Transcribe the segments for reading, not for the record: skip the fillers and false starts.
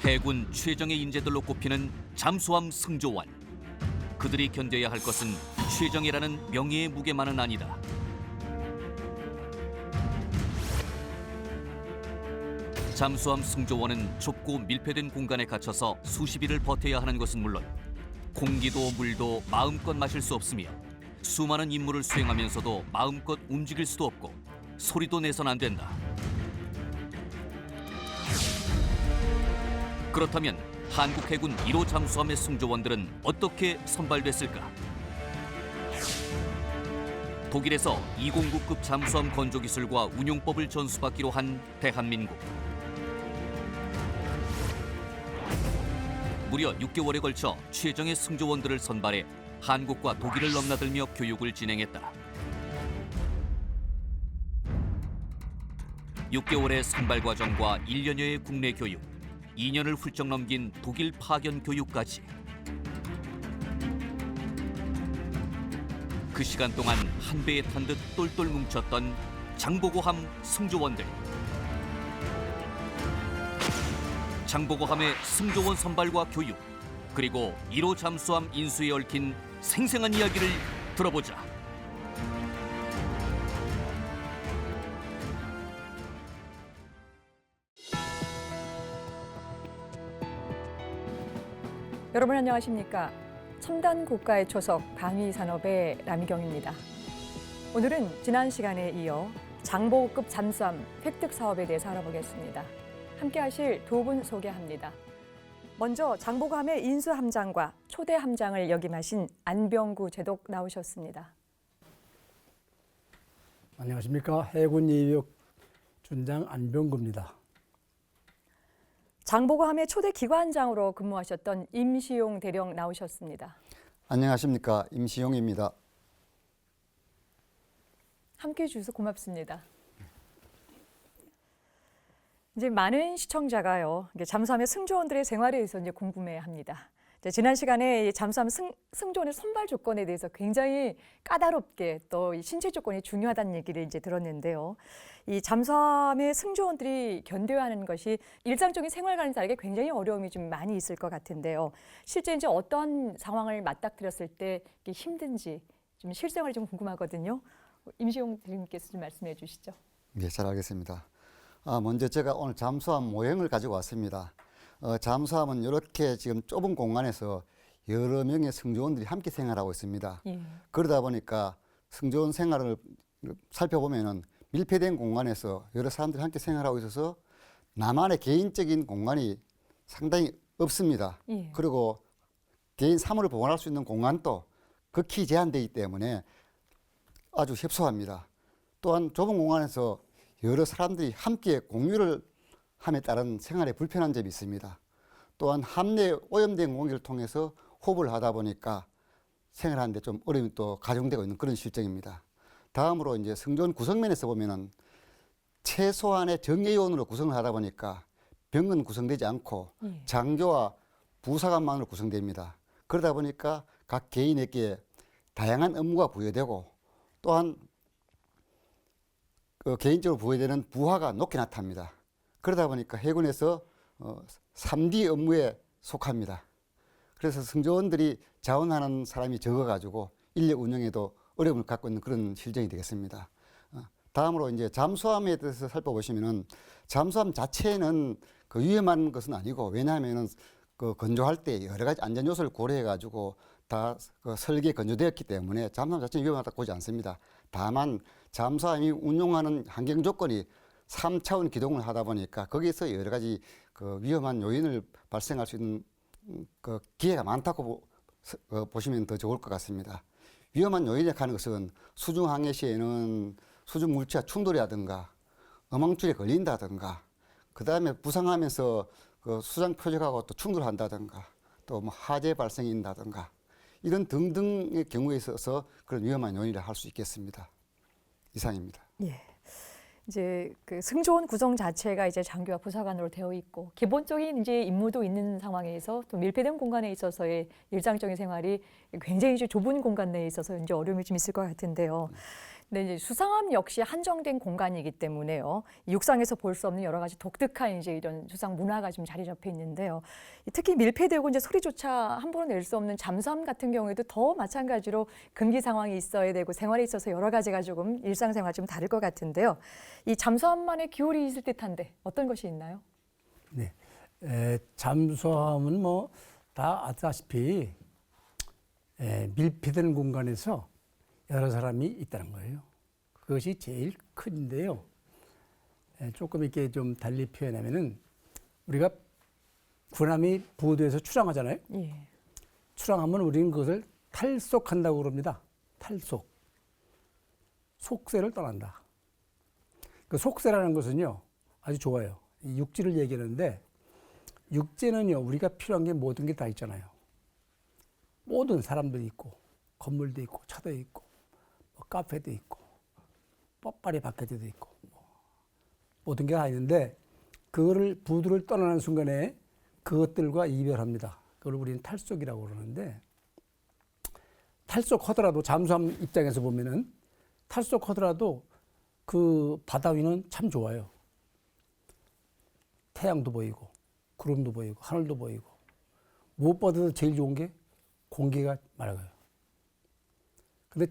해군 최정예 인재들로 꼽히는 잠수함 승조원. 그들이 견뎌야 할 것은 최정예라는 명예의 무게만은 아니다. 잠수함 승조원은 좁고 밀폐된 공간에 갇혀서 수십 일을 버텨야 하는 것은 물론 공기도 물도 마음껏 마실 수 없으며 수많은 임무를 수행하면서도 마음껏 움직일 수도 없고 소리도 내선 안 된다. 그렇다면 한국 해군 1호 잠수함의 승조원들은 어떻게 선발됐을까? 독일에서 209급 잠수함 건조 기술과 운용법을 전수받기로 한 대한민국. 무려 6개월에 걸쳐 최정예 승조원들을 선발해 한국과 독일을 넘나들며 교육을 진행했다. 6개월의 선발 과정과 1년여의 국내 교육, 2년을 훌쩍 넘긴 독일 파견 교육까지. 그 시간 동안 한 배에 탄 듯 똘똘 뭉쳤던 장보고함 승조원들. 장보고함의 승조원 선발과 교육, 그리고 1호 잠수함 인수에 얽힌 생생한 이야기를 들어보자. 여러분 안녕하십니까? 첨단 고가의 초석 방위산업의 남희경입니다. 오늘은 지난 시간에 이어 장보고급 잠수함 획득 사업에 대해서 알아보겠습니다. 함께 하실 두 분 소개합니다. 먼저 장보고함의 인수함장과 초대함장을 역임하신 안병구 제독 나오셨습니다. 안녕하십니까. 해군 예비역 준장 안병구입니다. 장보고함의 초대 기관장으로 근무하셨던 임시용 대령 나오셨습니다. 안녕하십니까. 임시용입니다. 함께해 주셔서 고맙습니다. 이제 많은 시청자가요, 잠수함의 승조원들의 생활에 대해서 이제 궁금해합니다. 지난 시간에 잠수함 승조원의 선발 조건에 대해서 굉장히 까다롭게 또 이 신체 조건이 중요하다는 얘기를 이제 들었는데요. 이 잠수함의 승조원들이 견뎌야 하는 것이 일상적인 생활과는 다르게 굉장히 어려움이 좀 많이 있을 것 같은데요. 실제 이제 어떤 상황을 맞닥뜨렸을 때 힘든지 좀 실생활이 좀 궁금하거든요. 임시용 대리님께서 좀 말씀해 주시죠. 네, 잘 알겠습니다. 먼저 제가 오늘 잠수함 모형을 가지고 왔습니다. 잠수함은 이렇게 지금 좁은 공간에서 여러 명의 승조원들이 함께 생활하고 있습니다. 예. 그러다 보니까 승조원 생활을 살펴보면은 밀폐된 공간에서 여러 사람들이 함께 생활하고 있어서 나만의 개인적인 공간이 상당히 없습니다. 예. 그리고 개인 사무를 보관할 수 있는 공간도 극히 제한되기 때문에 아주 협소합니다. 또한 좁은 공간에서 여러 사람들이 함께 공유를 함에 따른 생활에 불편한 점이 있습니다. 또한 함내 오염된 공기를 통해서 호흡을 하다 보니까 생활하는데 좀 어려움이 또 가중되고 있는 그런 실정입니다. 다음으로 이제 승조원 구성면에서 보면은 최소한의 정예요원으로 구성을 하다 보니까 병은 구성되지 않고 장교와 부사관만으로 구성됩니다. 그러다 보니까 각 개인에게 다양한 업무가 부여되고 또한 개인적으로 부여되는 부하가 높게 나타납니다. 그러다 보니까 해군에서 3D 업무에 속합니다. 그래서 승조원들이 자원하는 사람이 적어가지고 인력 운영에도 어려움을 갖고 있는 그런 실정이 되겠습니다. 다음으로 이제 잠수함에 대해서 살펴보시면은 잠수함 자체는 위험한 것은 아니고, 왜냐하면은 건조할 때 여러 가지 안전 요소를 고려해가지고 다 설계 건조되었기 때문에 잠수함 자체는 위험하다고 보지 않습니다. 다만 잠수함이 운용하는 환경 조건이 3차원 기동을 하다 보니까 거기서 여러 가지 위험한 요인을 발생할 수 있는 기회가 많다고 보시면 더 좋을 것 같습니다. 위험한 요인에 하는 것은 수중 항해 시에는 수중 물체와 충돌이라든가 어망줄에 걸린다든가, 그 다음에 부상하면서 수장 표적하고 또 충돌한다든가, 또 뭐 화재 발생이 있다든가, 이런 등등의 경우에 있어서 그런 위험한 요인이라 할 수 있겠습니다. 이상입니다. 예. 이제 그 승조원 구성 자체가 이제 장교와 부사관으로 되어 있고 기본적인 이제 임무도 있는 상황에서 또 밀폐된 공간에 있어서의 일상적인 생활이 굉장히 이제 좁은 공간 내에 있어서 이제 어려움이 좀 있을 것 같은데요. 네, 이제 수상함 역시 한정된 공간이기 때문에요. 이 육상에서 볼 수 없는 여러 가지 독특한 이제 이런 수상 문화가 좀 자리 잡혀 있는데요. 특히 밀폐되고 이제 소리조차 함부로 낼 수 없는 잠수함 같은 경우에도 더 마찬가지로 금기 상황이 있어야 되고 생활에 있어서 여러 가지가 조금 일상생활 좀 다를 것 같은데요. 이 잠수함만의 기홀이 있을 듯한데 어떤 것이 있나요? 네, 잠수함은 뭐 다 아시다시피 밀폐된 공간에서 여러 사람이 있다는 거예요. 그것이 제일 큰데요. 조금 이렇게 좀 달리 표현하면은 우리가 군함이 부두에서 출항하잖아요. 예. 출항하면 우리는 그것을 탈속한다고 그럽니다. 탈속. 속세를 떠난다. 그 속세라는 것은요, 아주 좋아요. 이 육지를 얘기하는데, 육지는요, 우리가 필요한 게 모든 게 다 있잖아요. 모든 사람들이 있고, 건물도 있고, 차도 있고, 뭐 카페도 있고, 뻗바리 바켓도 있고, 모든 게 다 있는데, 그거를 부두를 떠나는 순간에 그것들과 이별합니다. 그걸 우리는 탈속이라고 그러는데, 탈속하더라도 잠수함 입장에서 보면은 탈속하더라도 그 바다 위는 참 좋아요. 태양도 보이고 구름도 보이고 하늘도 보이고 무엇보다도 제일 좋은 게 공기가 맑아요. 근데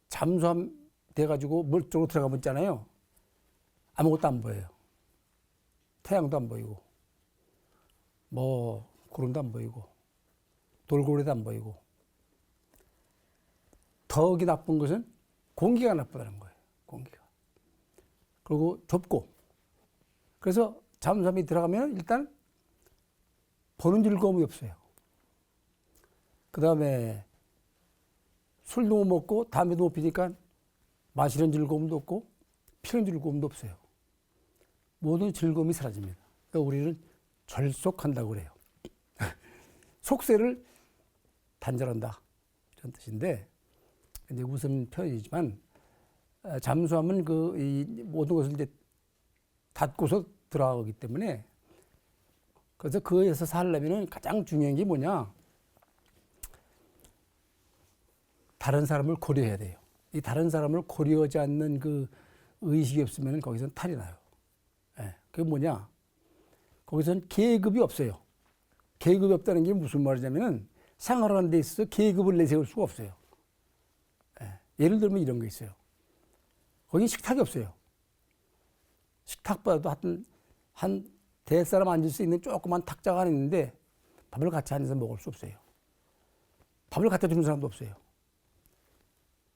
잠수함 돼가지고 물 쪽으로 들어가면 있잖아요. 아무것도 안 보여요. 태양도 안 보이고 뭐 구름도 안 보이고 돌고래도 안 보이고 더욱이 나쁜 것은 공기가 나쁘다는 거예요. 공기가. 그리고 좁고. 그래서 잠수함이 들어가면 일단 보는 즐거움이 없어요. 그 다음에 술도 못 먹고 담배도 못 피니까 마시는 즐거움도 없고 피는 즐거움도 없어요. 모든 즐거움이 사라집니다. 그러니까 우리는 절속한다고 그래요. 속세를 단절한다. 이런 뜻인데 이제 웃음 표현이지만 잠수함은 이 모든 것을 이제 닫고서 들어가기 때문에 그래서 그에서 살려면 가장 중요한 게 뭐냐? 다른 사람을 고려해야 돼요. 이 다른 사람을 고려하지 않는 그 의식이 없으면 거기서는 탈이 나요. 예, 그게 뭐냐? 거기서는 계급이 없어요. 계급이 없다는 게 무슨 말이냐면은 생활하는 데 있어서 계급을 내세울 수가 없어요. 예를 들면 이런 거 있어요. 거기 식탁이 없어요. 식탁보다도 한 대사람 앉을 수 있는 조그만 탁자가 하나 있는데 밥을 같이 앉아서 먹을 수 없어요. 밥을 갖다 주는 사람도 없어요.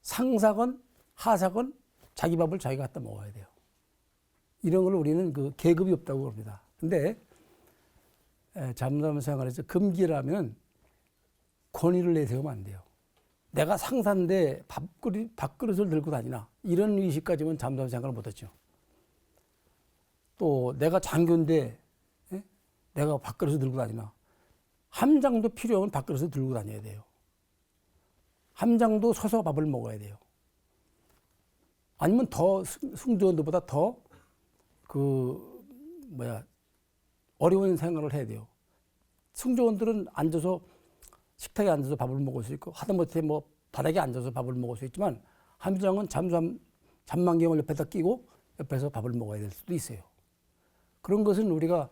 상사건 하사건 자기 밥을 자기가 갖다 먹어야 돼요. 이런 걸 우리는 그 계급이 없다고 그럽니다. 근데 잠수함 생활에서 금기라면 권위를 내세우면 안 돼요. 내가 상사인데 밥그릇을 들고 다니나 이런 의식까지는 잠수함 생활을 못하죠. 또 내가 장교인데 내가 밥그릇을 들고 다니나 함장도 필요하면 밥그릇을 들고 다녀야 돼요. 함장도 서서 밥을 먹어야 돼요. 아니면 더 승조원들보다 더 어려운 생활을 해야 돼요. 승조원들은 앉아서 식탁에 앉아서 밥을 먹을 수 있고 하다못해 뭐 바닥에 앉아서 밥을 먹을 수 있지만 함장은 잠수함 잠만경을 옆에다 끼고 옆에서 밥을 먹어야 될 수도 있어요. 그런 것은 우리가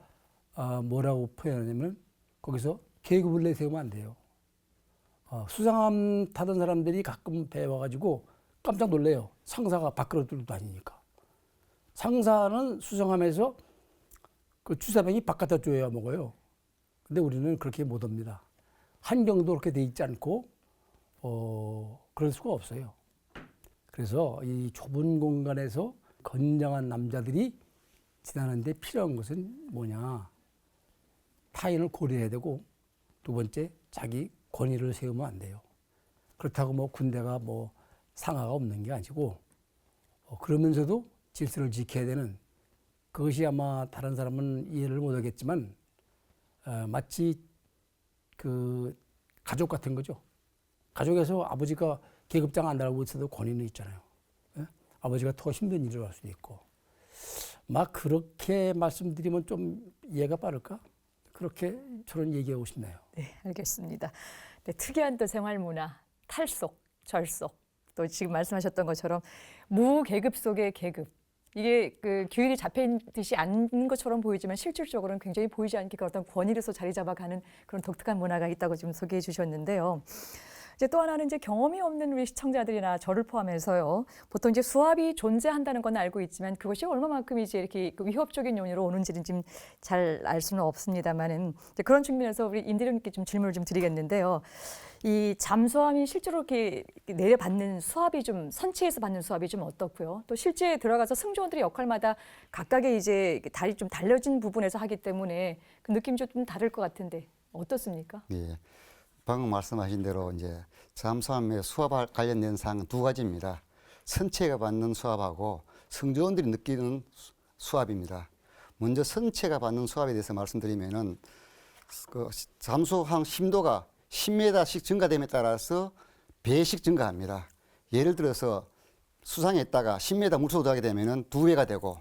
뭐라고 표현하냐면 거기서 계급을 내세우면 안 돼요. 수상함 타던 사람들이 가끔 배에 와가지고 깜짝 놀래요. 상사가 밥그릇 들고 다니니까. 상사는 수상함에서 그 주사병이 바깥에 줘야 먹어요. 근데 우리는 그렇게 못 옵니다. 환경도 그렇게 돼 있지 않고 그럴 수가 없어요. 그래서 이 좁은 공간에서 건장한 남자들이 지나는데 필요한 것은 뭐냐? 타인을 고려해야 되고 두 번째 자기 권위를 세우면 안 돼요. 그렇다고 뭐 군대가 뭐 상하가 없는 게 아니고 그러면서도 질서를 지켜야 되는 그것이 아마 다른 사람은 이해를 못하겠지만 마치 그 가족 같은 거죠. 가족에서 아버지가 계급장 안 달고 있어도 권위는 있잖아요. 예? 아버지가 더 힘든 일을 할 수도 있고. 막 그렇게 말씀드리면 좀 이해가 빠를까? 그렇게 저는 얘기하고 싶네요. 네, 알겠습니다. 네, 특이한 또 생활 문화, 탈속, 절속. 또 지금 말씀하셨던 것처럼 무계급 속의 계급. 이게 그 규율이 잡히듯이 않는 것처럼 보이지만 실질적으로는 굉장히 보이지 않게 어떤 권위로서 자리 잡아가는 그런 독특한 문화가 있다고 지금 소개해 주셨는데요. 이제 또 하나는 이제 경험이 없는 우리 시청자들이나 저를 포함해서요. 보통 이제 수압이 존재한다는 건 알고 있지만 그것이 얼마만큼 이제 이렇게 위협적인 요인으로 오는지는 지금 잘 알 수는 없습니다만은 그런 측면에서 우리 임대령님께 좀 질문을 좀 드리겠는데요. 이 잠수함이 실제로 이렇게 내려받는 수압이 좀 선체에서 받는 수압이 좀 어떻고요. 또 실제 들어가서 승조원들의 역할마다 각각의 이제 다리 좀 달려진 부분에서 하기 때문에 그 느낌이 좀 다를 것 같은데 어떻습니까? 예. 방금 말씀하신 대로 이제 잠수함의 수압 관련된 사항은 두 가지입니다. 선체가 받는 수압하고 승조원들이 느끼는 수압입니다. 먼저 선체가 받는 수압에 대해서 말씀드리면은 그 잠수함 심도가 10m씩 증가됨에 따라서 배씩 증가합니다. 예를 들어서 수상에 있다가 10m 물속으로 들어가게 되면은 2배가 되고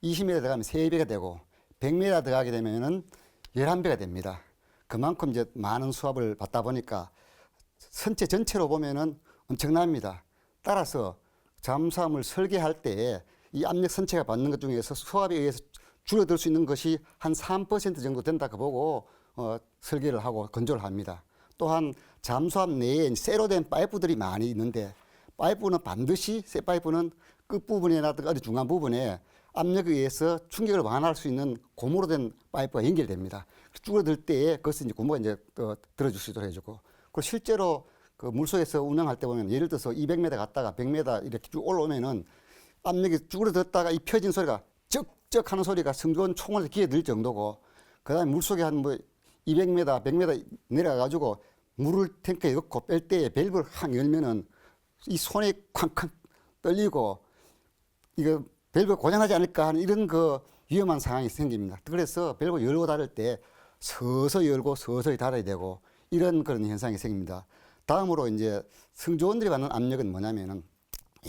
20m 들어가면 3배가 되고 100m 들어가게 되면은 11배가 됩니다. 그만큼 이제 많은 수압을 받다 보니까 선체 전체로 보면은 엄청납니다. 따라서 잠수함을 설계할 때 이 압력 선체가 받는 것 중에서 수압에 의해서 줄어들 수 있는 것이 한 3% 정도 된다고 보고 설계를 하고 건조를 합니다. 또한 잠수함 내에 쇠로 된 파이프들이 많이 있는데 파이프는 반드시 쇠 파이프는 끝부분이나 어디 중간 부분에 압력에 의해서 충격을 완화할 수 있는 고무로 된 파이프가 연결됩니다. 줄어들 때에 그것을 이제 고무가 이제 들어줄 수 있도록 해주고 그리고 실제로 그 물속에서 운항할 때 보면 예를 들어서 200m 갔다가 100m 이렇게 쭉 올라오면은 압력이 줄어들었다가 이 펴진 소리가 쩍쩍 하는 소리가 승조원 총알에 귀에 들 정도고 그다음에 물속에 한 뭐 200m, 100m 내려가가지고 물을 탱크에 넣고 뺄 때에 밸브를 확 열면은 이 손에 쾅쾅 떨리고 이거 밸브가 고장나지 않을까 하는 이런 그 위험한 상황이 생깁니다. 그래서 밸브 열고 닫을 때 서서히 열고 서서히 닫아야 되고 이런 그런 현상이 생깁니다. 다음으로 이제 승조원들이 받는 압력은 뭐냐면은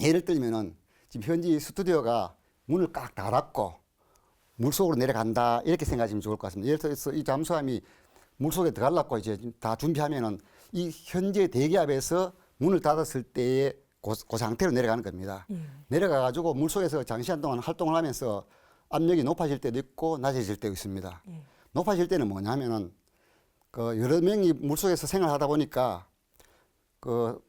예를 들면은 지금 현지 스튜디오가 문을 꽉 닫았고 물속으로 내려간다 이렇게 생각하시면 좋을 것 같습니다. 예를 들어서 이 잠수함이 물속에 들어가려고 이제 다 준비하면은 이 현재 대기압에서 문을 닫았을 때의 그 상태로 내려가는 겁니다. 내려가 가지고 물속에서 장시간 동안 활동을 하면서 압력이 높아질 때도 있고 낮아질 때도 있습니다. 높아질 때는 뭐냐면은 그 여러 명이 물속에서 생활하다 보니까 그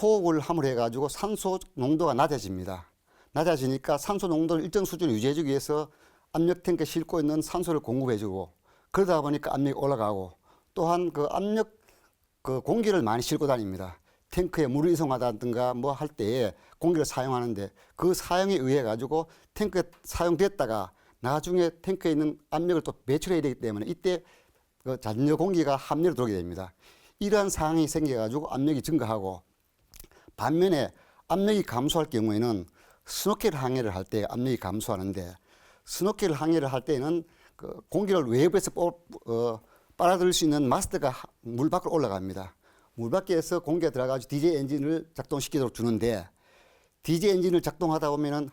호흡을 함으로 해가지고 산소 농도가 낮아집니다. 낮아지니까 산소 농도를 일정 수준을 유지해주기 위해서 압력 탱크에 싣고 있는 산소를 공급해주고 그러다 보니까 압력이 올라가고 또한 그 압력 그 공기를 많이 싣고 다닙니다. 탱크에 물을 이송하다든가 뭐 할 때에 공기를 사용하는데 그 사용에 의해 가지고 탱크에 사용됐다가 나중에 탱크에 있는 압력을 또 배출해야 되기 때문에 이때 그 잔여 공기가 함유로 들어오게 됩니다. 이러한 상황이 생겨가지고 압력이 증가하고 반면에 압력이 감소할 경우에는 스노켈 항해를 할 때 압력이 감소하는데 스노켈 항해를 할 때는 그 공기를 외부에서 빨아들일 수 있는 마스터가 물 밖으로 올라갑니다. 물 밖에서 공기가 들어가서 디젤 엔진을 작동시키도록 주는데 디젤 엔진을 작동하다 보면은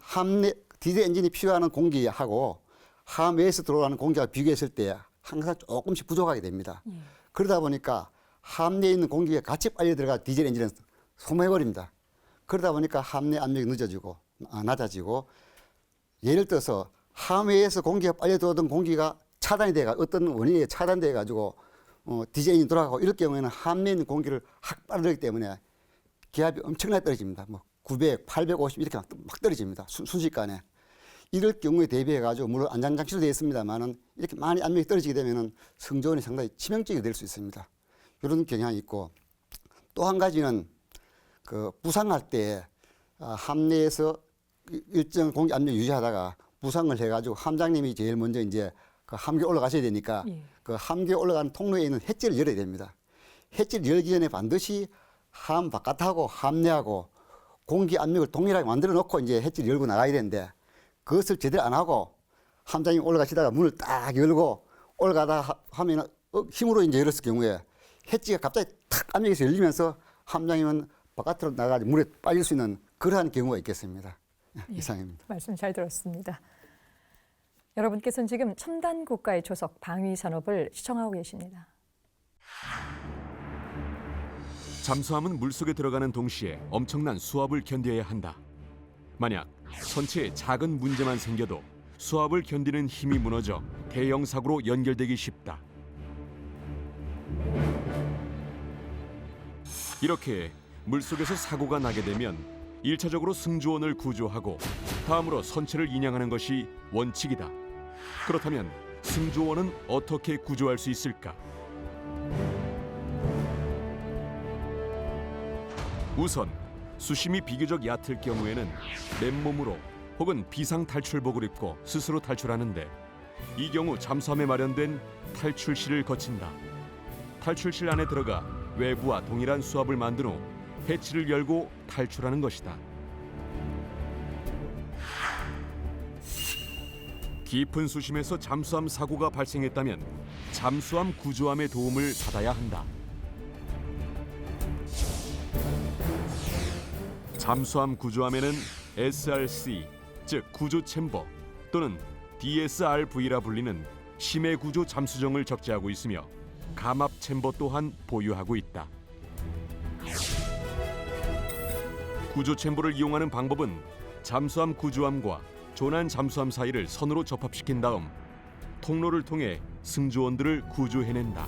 디젤 엔진이 필요한 공기하고 함외에서 들어오는 공기와 비교했을 때 항상 조금씩 부족하게 됩니다. 그러다 보니까 함내에 있는 공기가 같이 빨려 들어가 디젤 엔진은 소모해버립니다. 그러다 보니까 함내 압력이 낮아지고 예를 들어서 함외에서 공기가 빨려 들어오던 공기가 차단이 돼가 어떤 원인에 차단돼 가지고 디젤 엔진이 돌아가고 이럴 경우에는 함내에 있는 공기를 확 빨아들이기 때문에 기압이 엄청나게 떨어집니다. 뭐 900, 850 이렇게 막 떨어집니다. 순식간에. 이럴 경우에 대비해 가지고 물론 안전장치도 되어 있습니다만은 이렇게 많이 압력이 떨어지게 되면은 승조원이 상당히 치명적이 될 수 있습니다. 이런 경향이 있고 또 한 가지는 그 부상할 때 함내에서 일정 공기 압력 유지하다가 부상을 해가지고 함장님이 제일 먼저 이제 그 함교에 올라가셔야 되니까 그 함교에 올라가는 통로에 있는 햇질을 열어야 됩니다. 햇질 열기 전에 반드시 함 바깥하고 함내하고 공기 압력을 동일하게 만들어 놓고 이제 햇질 열고 나가야 되는데 그것을 제대로 안 하고 함장님이 올라가시다가 문을 딱 열고 올라가다 하면 힘으로 이제 열었을 경우에 햇지가 갑자기 탁 압력에서 열리면서 함장님은 바깥으로 나가 물에 빠질 수 있는 그러한 경우가 있겠습니다. 이상입니다. 말씀 잘 들었습니다. 여러분께서는 지금 첨단 국가의 초석 방위 산업을 시청하고 계십니다. 잠수함은 물속에 들어가는 동시에 엄청난 수압을 견뎌야 한다. 만약 선체에 작은 문제만 생겨도 수압을 견디는 힘이 무너져 대형 사고로 연결되기 쉽다. 이렇게 물속에서 사고가 나게 되면 1차적으로 승조원을 구조하고 다음으로 선체를 인양하는 것이 원칙이다. 그렇다면 승조원은 어떻게 구조할 수 있을까? 우선 수심이 비교적 얕을 경우에는 맨몸으로 혹은 비상탈출복을 입고 스스로 탈출하는데, 이 경우 잠수함에 마련된 탈출실을 거친다. 탈출실 안에 들어가 외부와 동일한 수압을 만든 후 해치를 열고 탈출하는 것이다. 깊은 수심에서 잠수함 사고가 발생했다면 잠수함 구조함의 도움을 받아야 한다. 잠수함 구조함에는 SRC, 즉 구조 챔버 또는 DSRV라 불리는 심해 구조 잠수정을 적재하고 있으며 감압 챔버 또한 보유하고 있다. 구조 챔버를 이용하는 방법은 잠수함 구조함과 조난 잠수함 사이를 선으로 접합시킨 다음 통로를 통해 승조원들을 구조해낸다.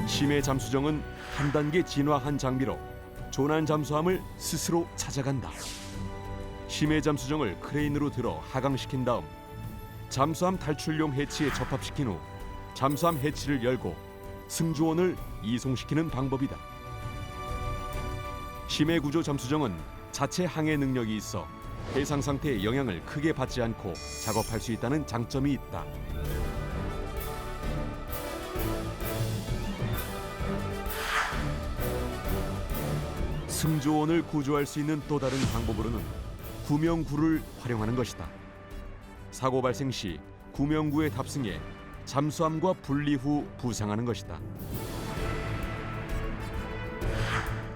심해 잠수정은 한 단계 진화한 장비로 조난 잠수함을 스스로 찾아간다. 심해 잠수정을 크레인으로 들어 하강시킨 다음 잠수함 탈출용 해치에 접합시킨 후 잠수함 해치를 열고 승조원을 이송시키는 방법이다. 심해 구조 잠수정은 자체 항해 능력이 있어 해상 상태의 영향을 크게 받지 않고 작업할 수 있다는 장점이 있다. 승조원을 구조할 수 있는 또 다른 방법으로는 구명구를 활용하는 것이다. 사고 발생 시 구명구에 탑승해 잠수함과 분리 후 부상하는 것이다.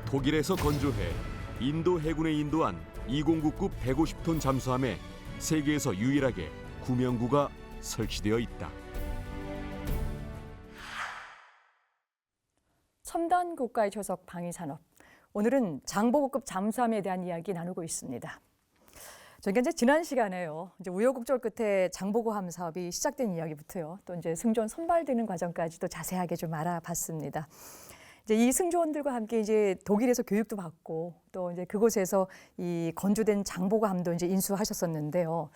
독일에서 건조해 인도 해군에 인도한 209급 150톤 잠수함에 세계에서 유일하게 구명구가 설치되어 있다. 첨단 고가의 조석 방위산업. 오늘은 장보고급 잠수함에 대한 이야기 나누고 있습니다. 저희가 이제 지난 시간에요. 이제 우여곡절 끝에 장보고함 사업이 시작된 이야기부터요. 또 이제 승조원 선발되는 과정까지도 자세하게 좀 알아봤습니다. 이제 이 승조원들과 함께 이제 독일에서 교육도 받고 또 이제 그곳에서 이 건조된 장보고함도 이제 인수하셨었는데요.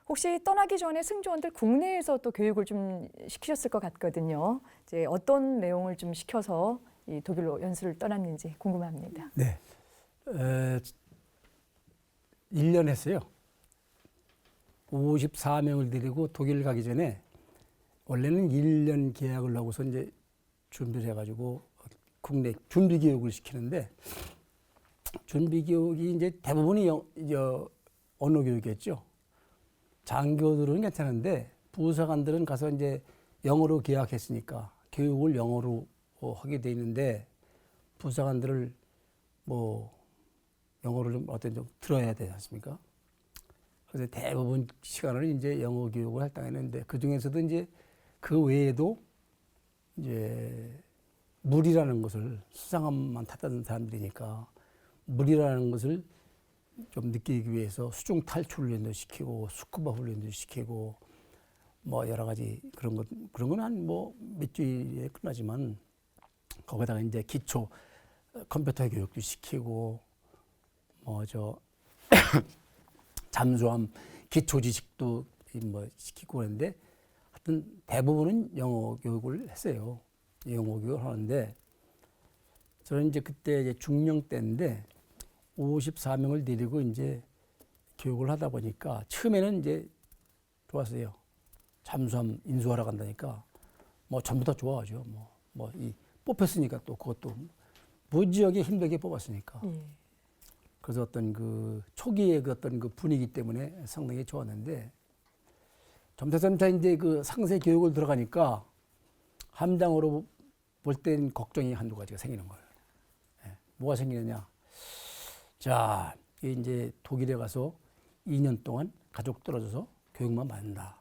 혹시 떠나기 전에 승조원들 국내에서 또 교육을 좀 시키셨을 것 같거든요. 이제 어떤 내용을 좀 시켜서 이 독일로 연수를 떠났는지 궁금합니다. 네. 1년 했어요. 54명을 데리고 독일 가기 전에 원래는 1년 계약을 하고서 이제 준비를 해가지고 국내 준비 교육을 시키는데, 준비 교육이 이제 대부분이 언어 교육이었죠. 장교들은 괜찮은데 부사관들은 가서 이제 영어로 계약했으니까 교육을 영어로 하게 돼 있는데, 부사관들을 뭐 영어를 좀 좀 들어야 되지 않습니까? 그래서 대부분 시간을 이제 영어 교육을 할당했는데, 그 중에서도 이제 그 외에도 이제 물이라는 것을, 수상함만 탔던 사람들이니까 물이라는 것을 좀 느끼기 위해서 수중 탈출 훈련도 시키고 스쿠버 훈련도 시키고 뭐 여러 가지 그런 건 한 뭐 몇 주일에 끝나지만, 거기다가 이제 기초 컴퓨터 교육도 시키고 잠수함 기초 지식도 뭐 시키고 그랬는데, 하여튼 대부분은 영어 교육을 했어요. 영어 교육을 하는데, 저는 이제 그때 이제 중령 때인데 54명을 데리고 이제 교육을 하다 보니까 처음에는 이제 좋았어요. 잠수함 인수하러 간다니까 뭐 전부 다 좋아하죠. 뭐 이 뽑혔으니까 또 그것도 무지하게 힘들게 뽑았으니까. 그래서 어떤 그 초기의 그 어떤 그 분위기 때문에 상당히 좋았는데, 점차 이제 그 상세 교육을 들어가니까 함장으로 볼 땐 걱정이 한두 가지가 생기는 거예요. 뭐가 생기느냐? 자, 이제 독일에 가서 2년 동안 가족 떨어져서 교육만 받는다.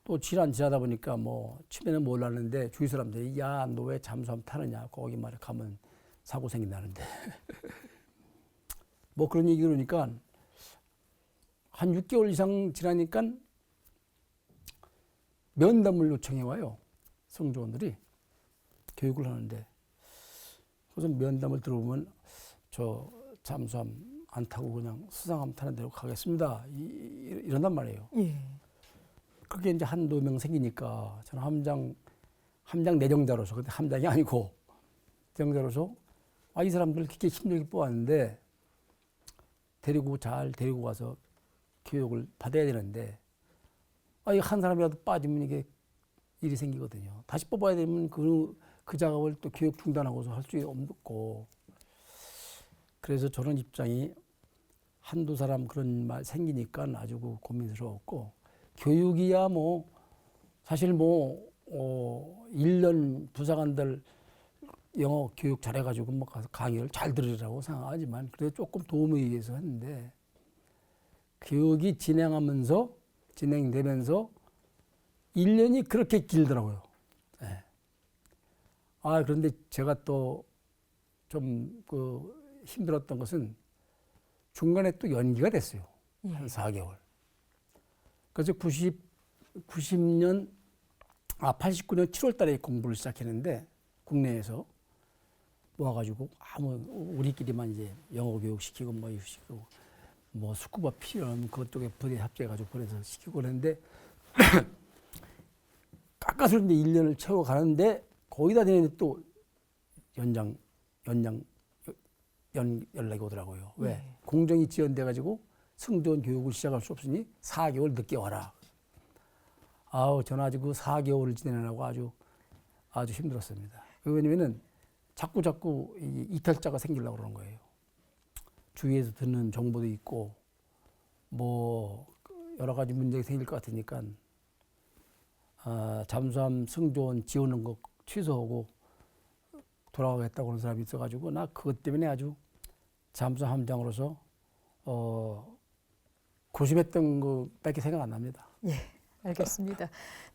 또 지나다 보니까 뭐 처음에는 몰랐는데 주위 사람들이 야, 너 왜 잠수함 타느냐 거기 말에 가면 사고 생긴다는데 뭐 그런 얘기 그러니까 한 6개월 이상 지나니까 면담을 요청해 와요. 승조원들이 교육을 하는데 그래서 면담을 들어보면 저 잠수함 안 타고 그냥 수상함 타는 대로 가겠습니다. 이런단 말이에요. 예. 그게 이제 한두 명 생기니까 저는 함장 내정자로서, 근데 함장이 아니고 내정자로서 이 사람들 그렇게 힘들게 뽑았는데 잘 데리고 가서 교육을 받아야 되는데 이 한 사람이라도 빠지면 이게 일이 생기거든요. 다시 뽑아야 되면 그 작업을 또 교육 중단하고서 할 수 없고 그래서 저런 입장이 한두 사람 그런 말 생기니까 아주 고민스러웠고 교육이야 뭐 사실 1년 부사관들 영어 교육 잘해가지고 뭐 가서 강의를 잘 들으라고 생각하지만 그래도 조금 도움을 위해서 했는데 교육이 진행되면서 1년이 그렇게 길더라고요. 네. 그런데 제가 또 좀 힘들었던 것은 중간에 또 연기가 됐어요. 한 4개월. 그래서 89년 7월 달에 공부를 시작했는데 국내에서 모아가지고 우리끼리만 이제 영어 교육 시키고 뭐 스쿠버 필요하면 그쪽에 부대 합체해가지고 보내서 시키고 그랬는데 깎아서 이제 1년을 채워가는데 거기다 대는데 또 연락이 오더라고요. 왜? 공정이 지연돼가지고 승조원 교육을 시작할 수 없으니 4개월 늦게 와라. 저는 아주 그 4개월을 지내느라고 아주 힘들었습니다. 왜냐면은 자꾸 이탈자가 생기려고 그러는 거예요. 주위에서 듣는 정보도 있고 뭐 여러 가지 문제가 생길 것 같으니까 잠수함 승조원 지원하는 거 취소하고 돌아가겠다고 하는 사람이 있어가지고 나 그것 때문에 아주 잠수함 함장으로서 고심했던 것밖에 생각 안 납니다. 예. 알겠습니다.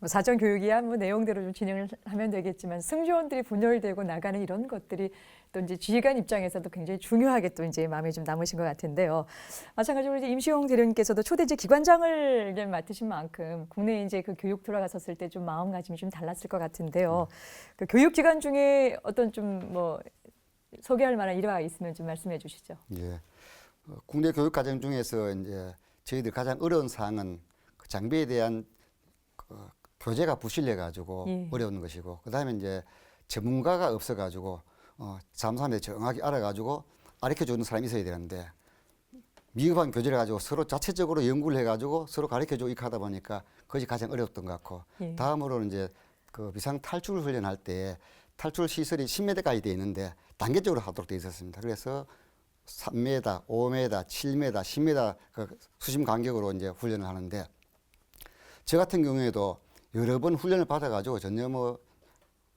사전 교육이야 내용대로 좀 진행을 하면 되겠지만 승조원들이 분열되고 나가는 이런 것들이 또 이제 지휘관 입장에서도 굉장히 중요하게 또 이제 마음에 좀 남으신 것 같은데요. 마찬가지로 이제 임시용 대령께서도 초대지 기관장을 이제 맡으신 만큼 국내에 이제 그 교육 돌아가셨을 때 좀 마음가짐이 좀 달랐을 것 같은데요. 그 교육 기관 중에 어떤 좀 소개할 만한 일화가 있으면 좀 말씀해 주시죠. 예. 국내 교육 과정 중에서 이제 저희들 가장 어려운 사항은 그 장비에 대한 교재가 부실해 가지고 어려운 것이고 그다음에 이제 전문가가 없어 가지고 잠수함에 정확히 알아 가지고 가르쳐 주는 사람이 있어야 되는데 미흡한 교재를 가지고 서로 자체적으로 연구를 해 가지고 서로 가르쳐 주고 이렇게 하다 보니까 그것이 가장 어려웠던 것 같고 다음으로는 이제 그 비상 탈출 훈련할 때 탈출 시설이 10m까지 돼 있는데 단계적으로 하도록 돼 있었습니다. 그래서 3m, 5m, 7m, 10m 그 수심 간격으로 이제 훈련을 하는데 저 같은 경우에도 여러 번 훈련을 받아가지고 전혀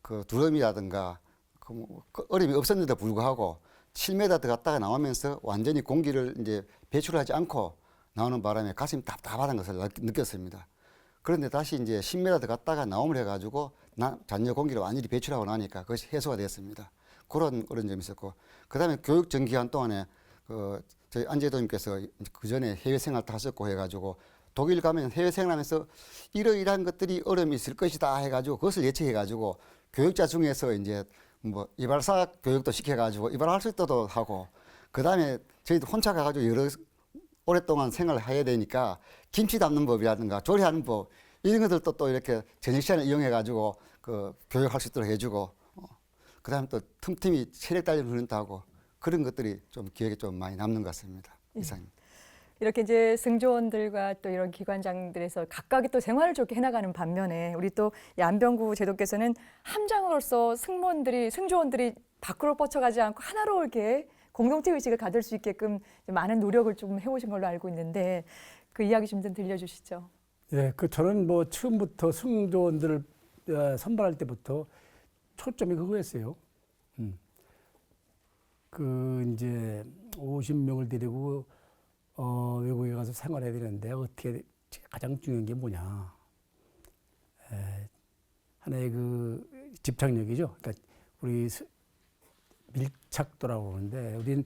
그 두려움이라든가 그 어려움이 없었는데 불구하고 7m 더 갔다가 나오면서 완전히 공기를 이제 배출하지 않고 나오는 바람에 가슴이 답답하다는 것을 느꼈습니다. 그런데 다시 이제 10m 더 갔다가 나옴을 해가지고 잔여 공기를 완전히 배출하고 나니까 그것이 해소가 됐습니다. 그런 점이 있었고 그다음에 교육 전 기간 동안에 저희 안재도님께서 그 전에 해외 생활도 하셨고 해가지고 독일 가면 해외 생활하면서 이러이러한 것들이 어려움이 있을 것이다 해가지고 그것을 예측해가지고 교육자 중에서 이제 이발사 교육도 시켜가지고 이발할 수 있도록 하고 그다음에 저희도 혼자 가가지고 오랫동안 생활을 해야 되니까 김치 담는 법이라든가 조리하는 법 이런 것들도 또 이렇게 저녁 시간을 이용해가지고 그 교육할 수 있도록 해주고 그다음에 또 틈틈이 체력 단련 훈련도 하고 그런 것들이 좀 기억에 좀 많이 남는 것 같습니다. 이상입니다. 이렇게 이제 승조원들과 또 이런 기관장들에서 각각이 또 생활을 좋게 해나가는 반면에 우리 또 안병구 제도께서는 함장으로서 승조원들이 밖으로 뻗쳐가지 않고 하나로 이렇게 공동체 의식을 가질 수 있게끔 많은 노력을 좀 해오신 걸로 알고 있는데 그 이야기 좀 들려주시죠. 예, 저는 처음부터 승조원들을 선발할 때부터 초점이 그거였어요. 이제 50명을 데리고 외국에 가서 생활해야 되는데 어떻게 가장 중요한 게 뭐냐. 하나의 그 집착력이죠. 그러니까 우리 밀착도라고 그러는데 우리는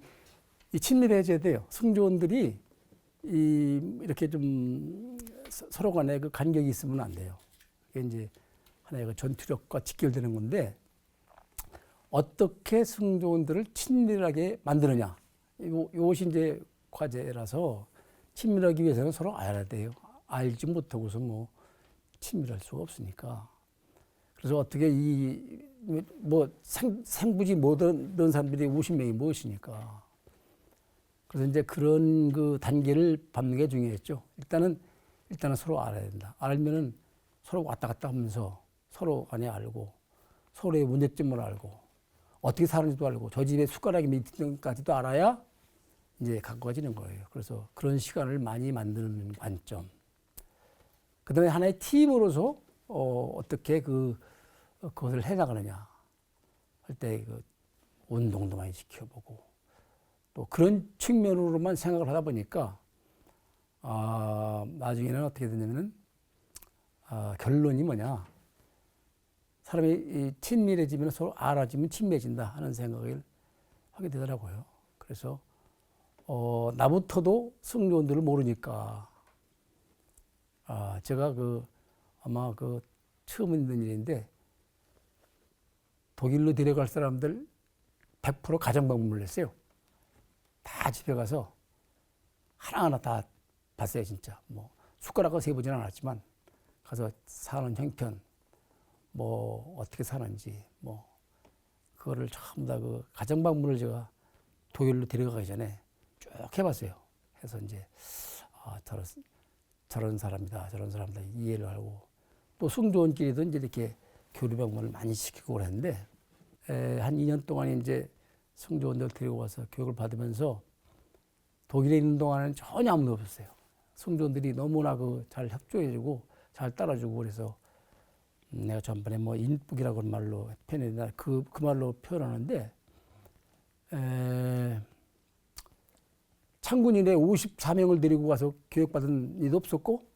이 친밀해져야 돼요. 승조원들이 이렇게 좀 서로 간에 그 간격이 있으면 안 돼요. 이게 이제 하나의 그 전투력과 직결되는 건데 어떻게 승조원들을 친밀하게 만드느냐. 이것이 이제 과제라서 친밀하기 위해서는 서로 알아야 돼요. 알지 못하고서 뭐 친밀할 수가 없으니까. 그래서 어떻게 생부지 못한 사람들이 50명이 무엇이니까. 그래서 이제 그런 그 단계를 밟는 게 중요했죠. 일단은 서로 알아야 된다. 알면은 서로 왔다 갔다 하면서 서로 간에 알고 서로의 문제점을 알고 어떻게 사는지도 알고 저 집에 숟가락이 밑까지도 알아야 이제 가까워지는 거예요. 그래서 그런 시간을 많이 만드는 관점. 그다음에 하나의 팀으로서 어떻게 그것을 해나가느냐 할 때 그 운동도 많이 지켜보고 또 그런 측면으로만 생각을 하다 보니까 나중에는 어떻게 되냐면은 결론이 뭐냐 사람이 친밀해지면 서로 알아지면 친밀해진다 하는 생각을 하게 되더라고요. 그래서 나부터도 승조원들을 모르니까 제가 아마 처음 있는 일인데 독일로 데려갈 사람들 100% 가정 방문을 했어요. 다 집에 가서 하나하나 다 봤어요, 진짜. 뭐 숟가락을 세보지는 않았지만 가서 사는 형편, 뭐 어떻게 사는지, 뭐 그거를 전부 다 그 가정 방문을 제가 독일로 데려가기 전에 쭉 해봤어요. 해서 이제 저런 사람이다 이해를 하고 또 승조원끼리도 이제 이렇게 교류 방문을 많이 시키고 그랬는데 한 2년 동안 이제 승조원들 데리고 와서 교육을 받으면서 독일에 있는 동안은 전혀 아무도 없었어요. 승조원들이 너무나 잘 협조해주고 잘 따라주고 그래서 내가 전번에 뭐 인북이라고 하는 말로 표현했나 그 말로 표현하는데 창군인에 54명을 데리고 가서 교육받은 일도 없었고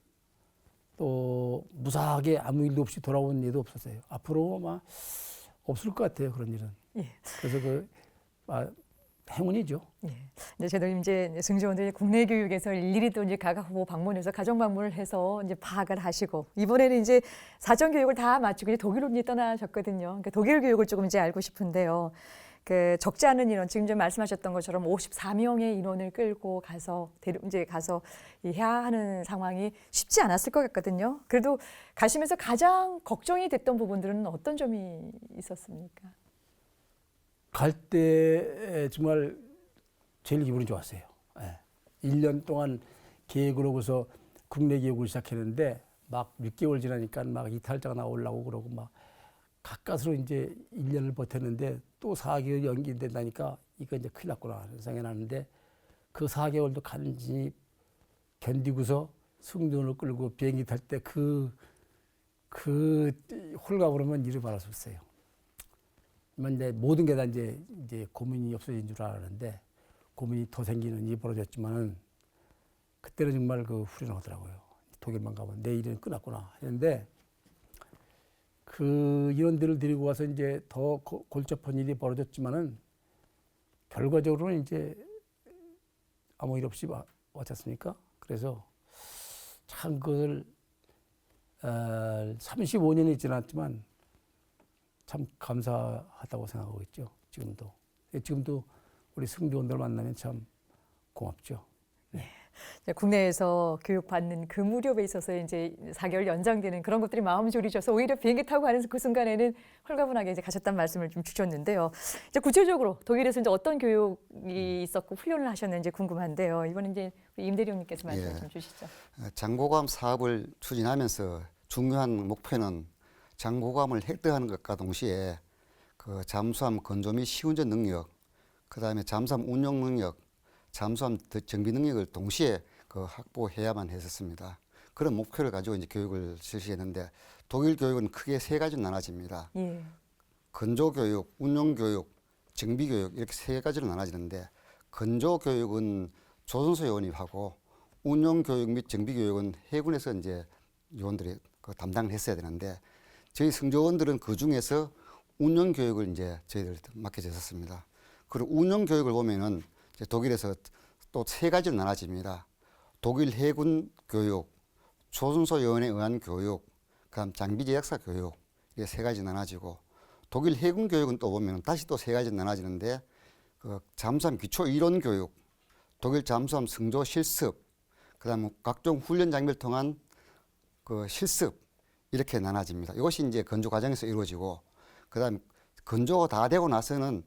또 무사하게 아무 일도 없이 돌아온 일도 없었어요. 앞으로 아마 없을 것 같아요, 그런 일은. 예. 그래서 행운이죠. 예. 저도 이제 승조원들이 국내 교육에서 일일이 또 이제 각 후보 방문해서 가정 방문을 해서 이제 파악을 하시고 이번에는 이제 사전 교육을 다 마치고 이제 독일로 이제 떠나셨거든요. 그러니까 독일 교육을 조금 이제 알고 싶은데요. 적지 않은 인원, 지금 좀 말씀하셨던 것처럼 54명의 인원을 끌고 가서 해야 하는 상황이 쉽지 않았을 것 같거든요. 그래도 가시면서 가장 걱정이 됐던 부분들은 어떤 점이 있었습니까? 갈 때 정말 제일 기분이 좋았어요. 1년 동안 계획을 하고서 국내 교육을 시작했는데 막 6개월 지나니까 막 이탈자가 나오려고 그러고 막 가까스로 이제 1년을 버텼는데 또 4개월 연기된다니까 이거 이제 큰일 났구나 생각이 나는데 그 4개월도 간신히 견디고서 승조원을 끌고 비행기 탈 때 그 홀가분하면 이루 말할 수 없어요. 이제 모든 게 다 이제 고민이 없어진 줄 알았는데 고민이 더 생기는 일이 벌어졌지만은 그때는 정말 후련하더라고요. 독일만 가면 내 일은 끝났구나 했는데 그 인원들을 데리고 와서 이제 더 골치 아픈 일이 벌어졌지만은 결과적으로는 이제 아무 일 없이 왔지 않습니까? 그래서 참 그걸 35년이 지났지만 참 감사하다고 생각하고 있죠. 지금도 우리 승조원들 만나면 참 고맙죠. 국내에서 교육받는 그 무렵에 있어서 이제 4개월 연장되는 그런 것들이 마음 졸이셔서 오히려 비행기 타고 가는 그 순간에는 홀가분하게 이제 가셨다는 말씀을 좀 주셨는데요. 이제 구체적으로 독일에서 이제 어떤 교육이 있었고 훈련을 하셨는지 궁금한데요. 이번에 이제 임 대령님께서 말씀을 좀 주시죠. 장고감 사업을 추진하면서 중요한 목표는 장고감을 획득하는 것과 동시에 잠수함 건조 및 시운전 능력, 그 다음에 잠수함 운용 능력, 잠수함 정비 능력을 동시에 확보해야만 했었습니다. 그런 목표를 가지고 이제 교육을 실시했는데 독일 교육은 크게 3가지로 나눠집니다. 건조 교육, 운용 교육, 정비 교육 이렇게 3가지로 나눠지는데 건조 교육은 조선소 요원이 하고 운용 교육 및 정비 교육은 해군에서 이제 요원들이 담당을 했어야 되는데 저희 승조원들은 그 중에서 운영 교육을 이제 저희들 맡겨졌었습니다. 그리고 운영 교육을 보면은 이제 독일에서 또 세 가지로 나눠집니다. 독일 해군 교육, 조선소 요원에 의한 교육, 그다음 장비 제작사 교육, 이게 세 가지 나눠지고, 독일 해군 교육은 또 보면 다시 또 세 가지 나눠지는데, 그 잠수함 기초 이론 교육, 독일 잠수함 승조 실습, 그다음 각종 훈련 장비를 통한 그 실습, 이렇게 나눠집니다. 이것이 이제 건조 과정에서 이루어지고, 그다음 건조가 다 되고 나서는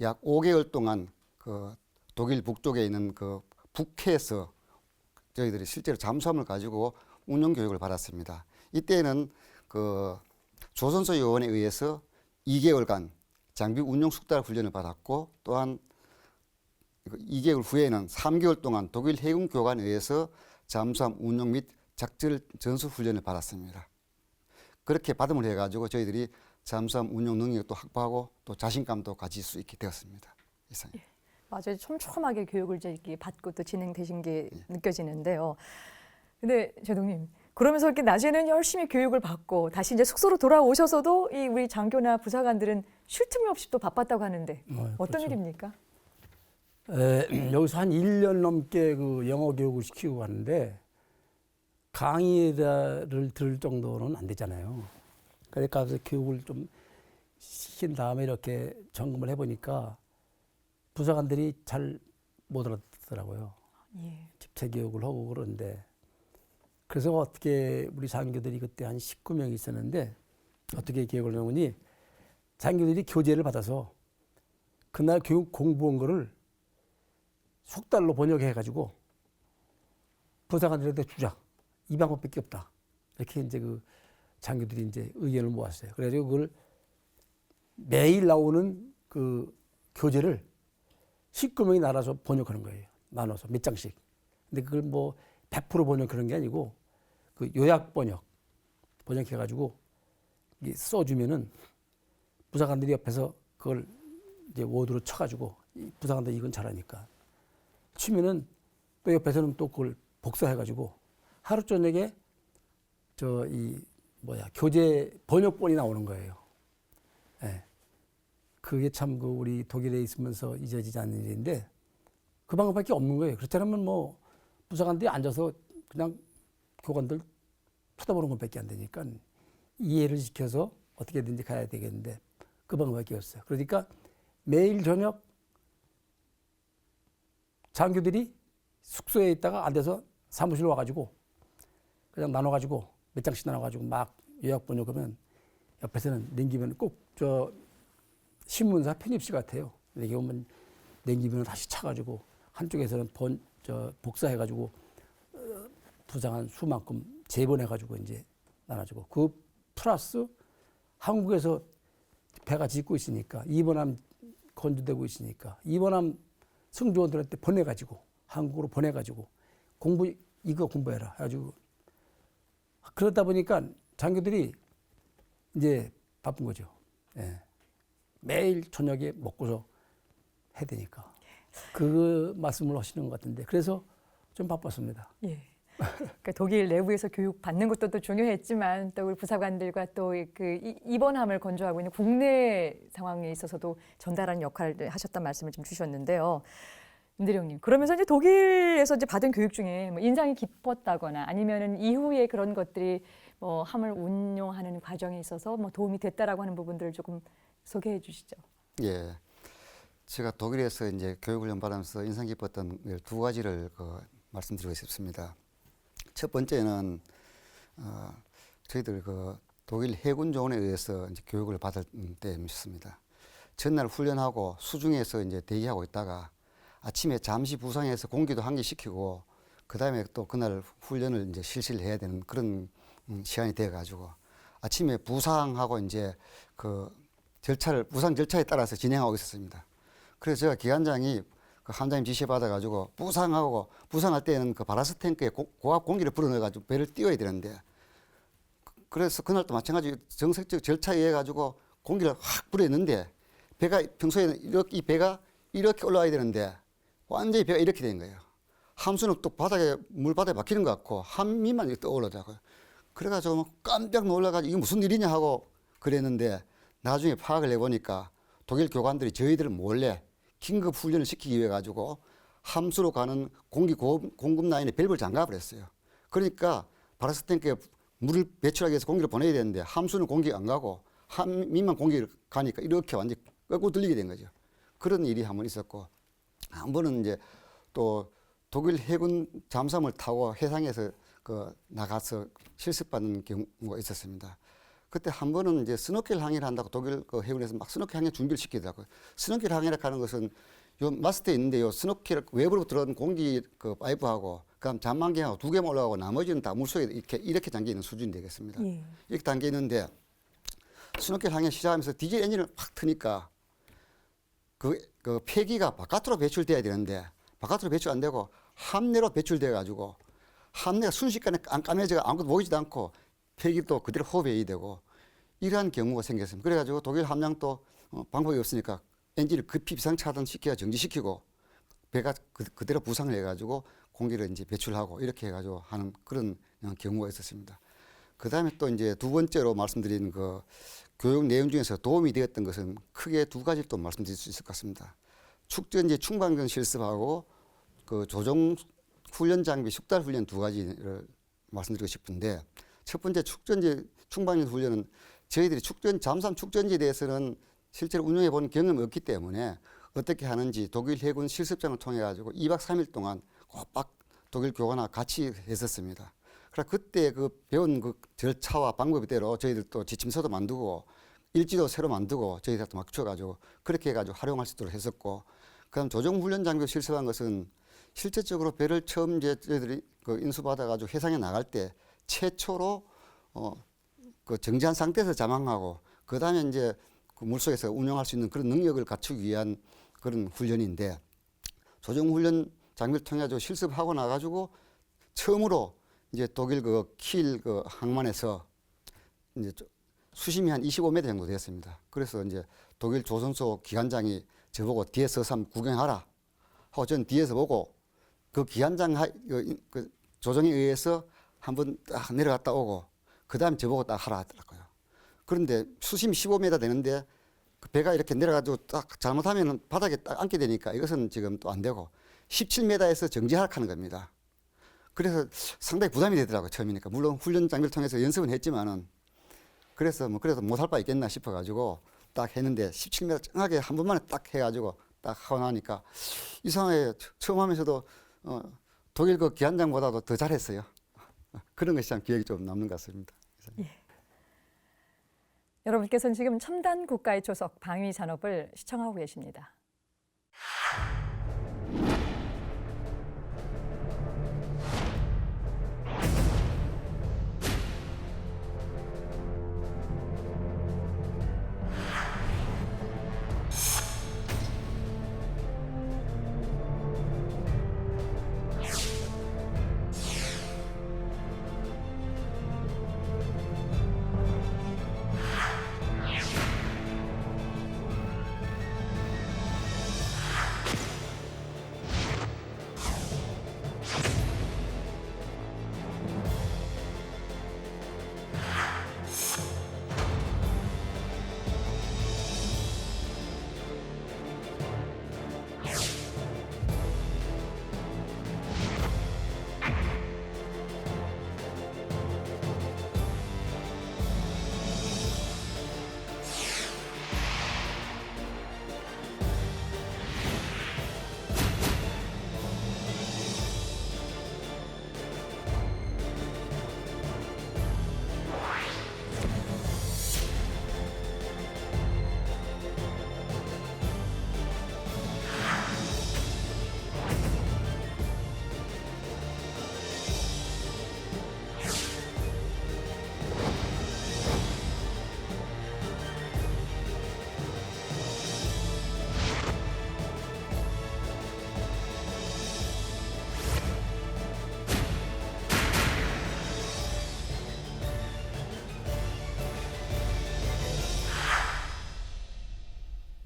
약 5개월 동안 그 독일 북쪽에 있는 그 북해에서 저희들이 실제로 잠수함을 가지고 운영 교육을 받았습니다. 이때는 그 조선소 요원에 의해서 2개월간 장비 운용 숙달 훈련을 받았고, 또한 2개월 후에는 3개월 동안 독일 해군 교관에 의해서 잠수함 운용 및 작전 전수 훈련을 받았습니다. 그렇게 받음을 해가지고 저희들이 잠수함 운용 능력도 확보하고 또 자신감도 가질 수 있게 되었습니다. 이상입니다. 맞아요. 촘촘하게 교육을 이제 이렇게 받고 또 진행되신 게 느껴지는데요. 근데 제동님, 그러면서 이렇게 낮에는 열심히 교육을 받고 다시 이제 숙소로 돌아오셔서도 이 우리 장교나 부사관들은 쉴 틈이 없이 또 바빴다고 하는데 어떤 그렇죠. 일입니까? 여기서 한 1년 넘게 그 영어 교육을 시키고 갔는데 강의를 들을 정도는 안 되잖아요. 그러니까 교육을 좀 시킨 다음에 이렇게 점검을 해보니까 부사관들이 잘 못 알아듣더라고요. 예. 집체 교육을 하고 그러는데, 그래서 어떻게 우리 장교들이 그때 한 19명 있었는데 어떻게 교육을 하느니, 장교들이 교재를 받아서 그날 교육 공부한 거를 속달로 번역해가지고 부사관들한테 주자. 이 방법밖에 없다. 이렇게 이제 그 장교들이 이제 의견을 모았어요. 그래가지고 그걸 매일 나오는 그 교재를 19명이 나눠서 번역하는 거예요. 나눠서 몇 장씩. 근데 그걸 뭐 100% 번역하는 게 아니고 그 요약 번역해가지고 써주면은 부사관들이 옆에서 그걸 이제 워드로 쳐가지고 부사관들이 이건 잘하니까 치면은 또 옆에서는 또 그걸 복사해가지고 하루 저녁에 교재 번역본이 나오는 거예요. 예. 그게 참 그 우리 독일에 있으면서 잊어지지 않는 일인데 그 방법밖에 없는 거예요. 그렇지 않으면 뭐 부사관들이 앉아서 그냥 교관들 쳐다보는 것밖에 안 되니까 이해를 시켜서 어떻게든지 가야 되겠는데 그 방법밖에 없어요. 그러니까 매일 저녁 장교들이 숙소에 있다가 앉아서 사무실 와가지고 그냥 나눠가지고 몇 장씩 나눠가지고 막 요약 번역하면 옆에서는 넘기면 꼭 신문사 편집시 같아요. 이렇게 오면 넘기면 다시 차가지고 한쪽에서는 복사해가지고 부상한 수만큼 재본해가지고 이제 나눠주고 그 플러스 한국에서 배가 짓고 있으니까 입원함 건조되고 있으니까 입원함 승조원들한테 보내가지고 한국으로 보내가지고 이거 공부해라 해가지고 그러다 보니까 장교들이 이제 바쁜 거죠. 예. 매일 저녁에 먹고서 해야 되니까 그 말씀을 하시는 것 같은데 그래서 좀 바빴습니다. 예. 그러니까 독일 내부에서 교육 받는 것도 또 중요했지만 또 우리 부사관들과 또 그 입원함을 건조하고 있는 국내 상황에 있어서도 전달하는 역할을 하셨단 말씀을 좀 주셨는데요. 임대령님, 그러면서 이제 독일에서 이제 받은 교육 중에 뭐 인상이 깊었다거나 아니면은 이후에 그런 것들이 뭐 함을 운용하는 과정에 있어서 뭐 도움이 됐다라고 하는 부분들을 조금 소개해 주시죠. 예. 제가 독일에서 이제 교육훈련 받으면서 인상 깊었던 두 가지를 말씀드리고 싶습니다. 첫 번째는 저희들 독일 해군 조원에 의해서 이제 교육을 받을 때였습니다. 전날 훈련하고 수중에서 이제 대기하고 있다가 아침에 잠시 부상해서 공기도 환기시키고 그 다음에 또 그날 훈련을 이제 실시를 해야 되는 그런 시간이 돼가지고 아침에 부상하고 이제 부상 절차에 따라서 진행하고 있었습니다. 그래서 제가 기관장이 함장님 지시 받아가지고 부상할 때는 그 바라스 탱크에 고압 공기를 불어넣어가지고 배를 띄워야 되는데 그래서 그날도 마찬가지 정석적 절차에 의해 가지고 공기를 확 불어넣는데 배가 평소에는 이 배가 이렇게 올라와야 되는데 완전히 배가 이렇게 된 거예요. 함수는 또 물바닥에 박히는 것 같고 함미만 이렇게 떠올라더라고요. 그래가지고 깜짝 놀라가지고 이게 무슨 일이냐 하고 그랬는데 나중에 파악을 해보니까 독일 교관들이 저희들을 몰래 긴급 훈련을 시키기 위해 가지고 함수로 가는 공기 공급 라인에 밸브를 잠가버렸어요. 했어요. 그러니까 바라스 탱크에 물을 배출하기 위해서 공기를 보내야 되는데 함수는 공기가 안 가고 함민만 공기를 가니까 이렇게 완전히 꺾고 들리게 된 거죠. 그런 일이 한 번 있었고, 한 번은 이제 또 독일 해군 잠수함을 타고 해상에서 나가서 실습받는 경우가 있었습니다. 그때 한 번은 이제 스노켈 항해를 한다고 독일 해군에서 막 스노켈 항해 준비를 시키더라고요. 스노켈 항해라고 하는 것은 요 마스터에 있는데 요 스노켈 외부로 들어온 공기 파이프하고 그다음 잠만경하고 두 개만 올라가고 나머지는 다 물속에 이렇게 잠겨 있는 수준이 되겠습니다. 예. 이렇게 담겨 있는데 스노켈 항해 시작하면서 디젤 엔진을 확 트니까 그 폐기가 바깥으로 배출돼야 되는데 바깥으로 배출 안 되고 함내로 배출돼 가지고 함내가 순식간에 깜깜해져 아무것도 보이지도 않고 폐기도 그대로 호흡해야 되고 이러한 경우가 생겼습니다. 그래가지고 독일 함량도 방법이 없으니까 엔진을 급히 비상차단 시켜야 정지시키고 배가 그대로 부상을 해가지고 공기를 이제 배출하고 이렇게 해가지고 하는 그런 경우가 있었습니다. 그 다음에 또 이제 두 번째로 말씀드린 그 교육 내용 중에서 도움이 되었던 것은 크게 두 가지를 또 말씀드릴 수 있을 것 같습니다. 축전지 충방전 실습하고 그 조종 훈련 장비 숙달 훈련 두 가지를 말씀드리고 싶은데, 첫 번째 축전지 충방전 훈련은 저희들이 잠수함 축전지에 대해서는 실제로 운영해 본 경험이 없기 때문에 어떻게 하는지 독일 해군 실습장을 통해 가지고 2박 3일 동안 꼬박 독일 교관과 같이 했었습니다. 그래서 그때 그 배운 그 절차와 방법대로 저희들도 지침서도 만들고 일지도 새로 만들고 저희들한테 맞춰가지고 그렇게 해가지고 활용할 수 있도록 했었고, 그다음 조종 훈련 장비 실습한 것은 실제적으로 배를 처음 이제 저희들이 그 인수받아가지고 해상에 나갈 때 최초로 그 정지한 상태에서 자망하고 그 다음에 이제 그 물속에서 운영할 수 있는 그런 능력을 갖추기 위한 그런 훈련인데, 조종 훈련 장비를 통해 가지고 실습하고 나가지고 처음으로 이제 독일 킬 항만에서 이제 수심이 한 25m 정도 됐습니다. 그래서 이제 독일 조선소 기관장이 저보고 뒤에 서서 한번 구경하라 하고 저는 뒤에서 보고 그 기관장 그 조정에 의해서 한번 딱 내려갔다 오고 그 다음에 저보고 딱 하라 하더라고요. 그런데 수심이 15m 되는데 그 배가 이렇게 내려가지고 딱 잘못하면 바닥에 딱 앉게 되니까 이것은 지금 또 안 되고 17m에서 정지하라 하는 겁니다. 그래서 상당히 부담이 되더라고요, 처음이니까. 물론 훈련 장비를 통해서 연습은 했지만은 그래서 그래도 못할 바 있겠나 싶어가지고 딱 했는데 17m 정확하게 한 번만에 딱 해가지고 딱 하고 나니까 이상하게 처음 하면서도 독일 그 기관장보다도 더 잘했어요. 그런 것이 참 기억이 좀 남는 것 같습니다. 예. 여러분께서는 지금 첨단 국가의 초석 방위 산업을 시청하고 계십니다.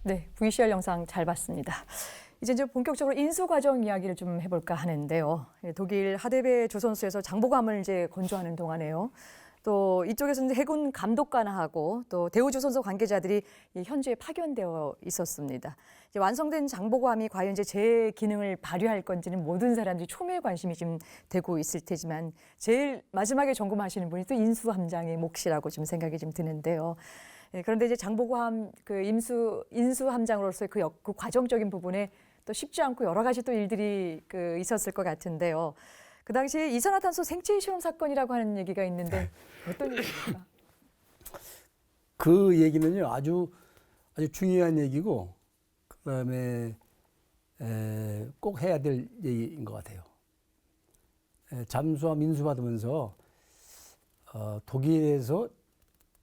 네, VCR 영상 잘 봤습니다. 이제 본격적으로 인수 과정 이야기를 좀 해볼까 하는데요. 독일 하데베 조선소에서 장보감을 이제 건조하는 동안에요. 또 이쪽에서는 해군 감독관하고 또 대우조선소 관계자들이 이 현지에 파견되어 있었습니다. 이제 완성된 장보고함이 과연 이제 제 기능을 발휘할 건지는 모든 사람들이 초미의 관심이 좀 되고 있을 테지만 제일 마지막에 점검하시는 분이 또 인수함장의 몫이라고 좀 생각이 좀 드는데요. 예, 그런데 이제 장보고함 그 인수함장으로서의 그 과정적인 부분에 또 쉽지 않고 여러 가지 또 일들이 있었을 것 같은데요. 그 당시에 이산화탄소 생체 실험 사건이라고 하는 얘기가 있는데 어떤 얘기입니까? 그 얘기는요 아주 중요한 얘기고 그다음에 꼭 해야 될 얘기인 것 같아요. 잠수함 인수받으면서 독일에서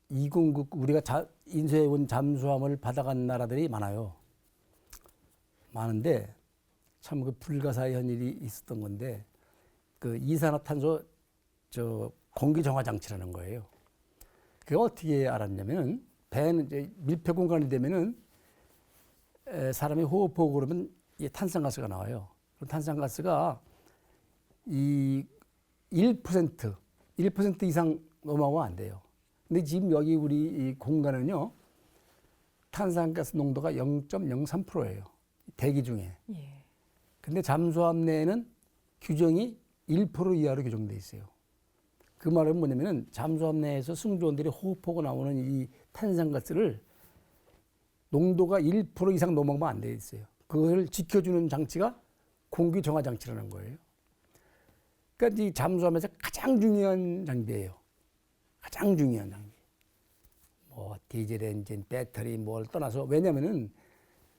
209 우리가 인수해 온 잠수함을 받아간 나라들이 많아요. 많은데 참 그 불가사의 현일이 있었던 건데 그 이산화탄소 공기 정화 장치라는 거예요. 그게 어떻게 알았냐면은 배는 이제 밀폐 공간이 되면은 사람이 호흡하고 그러면 이 탄산가스가 나와요. 그 탄산가스가 이 1% 이상 넘어가면 안 돼요. 근데 지금 여기 우리 이 공간은요 탄산가스 농도가 0.03%예요. 대기 중에. 예. 근데 잠수함 내에는 규정이 1% 이하로 규정돼 있어요. 그 말은 뭐냐면은 잠수함 내에서 승조원들이 호흡하고 나오는 이 탄산가스를 농도가 1% 이상 넘어가면 안 돼 있어요. 그걸 지켜주는 장치가 공기 정화 장치라는 거예요. 그러니까 이 잠수함에서 가장 중요한 장비예요. 가장 중요한 장비. 뭐 디젤 엔진, 배터리 뭘 떠나서 왜냐면은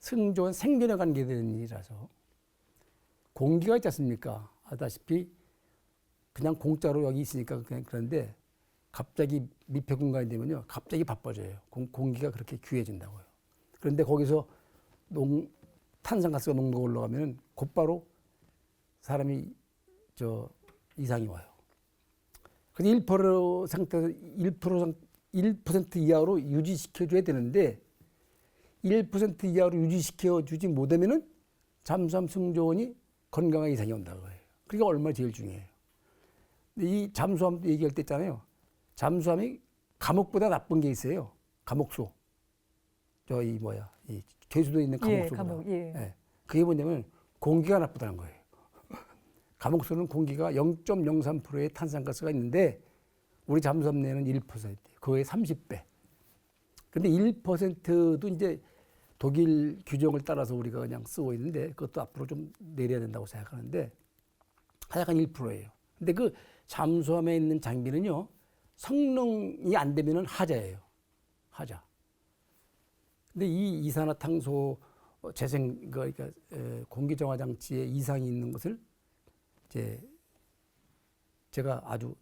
승조원 생존에 관계되는 일이라서 공기가 있지 않습니까? 아다시피 그냥 공짜로 여기 있으니까 그냥 그런데 갑자기密閉 공간이 되면요 갑자기 바빠져요. 공기가 그렇게 귀해진다고요. 그런데 거기서 탄산가스가 농도가 올라가면 곧바로 사람이 이상이 와요. 그래서 1% 상태에서 1% 이하로 유지시켜줘야 되는데 1% 이하로 유지시켜주지 못하면은 잠수함 승조원이 건강에 이상이 온다고 해요. 그게 얼마나 제일 중요해요. 근데 이 잠수함 얘기할 때 있잖아요. 잠수함이 감옥보다 나쁜 게 있어요. 감옥소. 이 죄수도 있는 감옥소보다. 예, 감옥, 예. 예. 그게 뭐냐면 공기가 나쁘다는 거예요. 감옥소는 공기가 0.03%의 탄산가스가 있는데 우리 잠수함 내는 1%, 그거의 30배. 근데 1%도 이제 독일 규정을 따라서 우리가 그냥 쓰고 있는데 그것도 앞으로 좀 내려야 된다고 생각하는데 하여간 1%예요. 근데 그 잠수함에 있는 장비는요, 성능이 안 되면은 하자예요. 하자. 근데 이 이산화탄소 그러니까 공기정화 장치에 이상이 있는 것을 제가 아주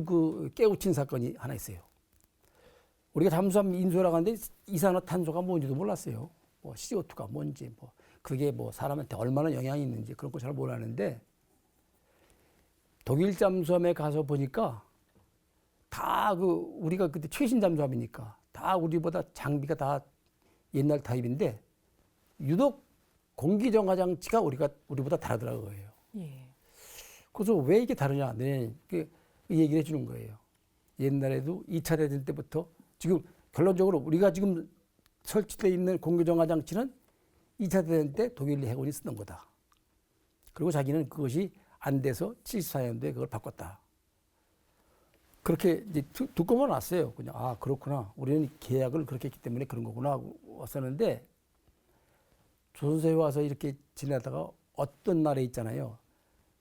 그 깨우친 사건이 하나 있어요. 우리가 잠수함 인수하러 가는데 이산화탄소가 뭔지도 몰랐어요. 뭐 CO2가 뭔지, 뭐 그게 뭐 사람한테 얼마나 영향이 있는지 그런 거 잘 몰랐는데 독일 잠수함에 가서 보니까 다 우리가 그때 최신 잠수함이니까 다 우리보다 장비가 다 옛날 타입인데 유독 공기정화 장치가 우리보다 다르더라고요. 예. 그래서 왜 이게 다르냐? 네, 그 얘기를 해주는 거예요. 옛날에도 2차 대전 때부터 지금 결론적으로 우리가 지금 설치되어 있는 공기정화 장치는 2차 대전 때 독일 해군이 쓰던 거다. 그리고 자기는 그것이 안 돼서 74년도에 그걸 바꿨다. 그렇게 이제 듣고만 왔어요. 그냥 그렇구나. 우리는 계약을 그렇게 했기 때문에 그런 거구나 하고 왔었는데 조선소에 와서 이렇게 지내다가 어떤 날에 있잖아요.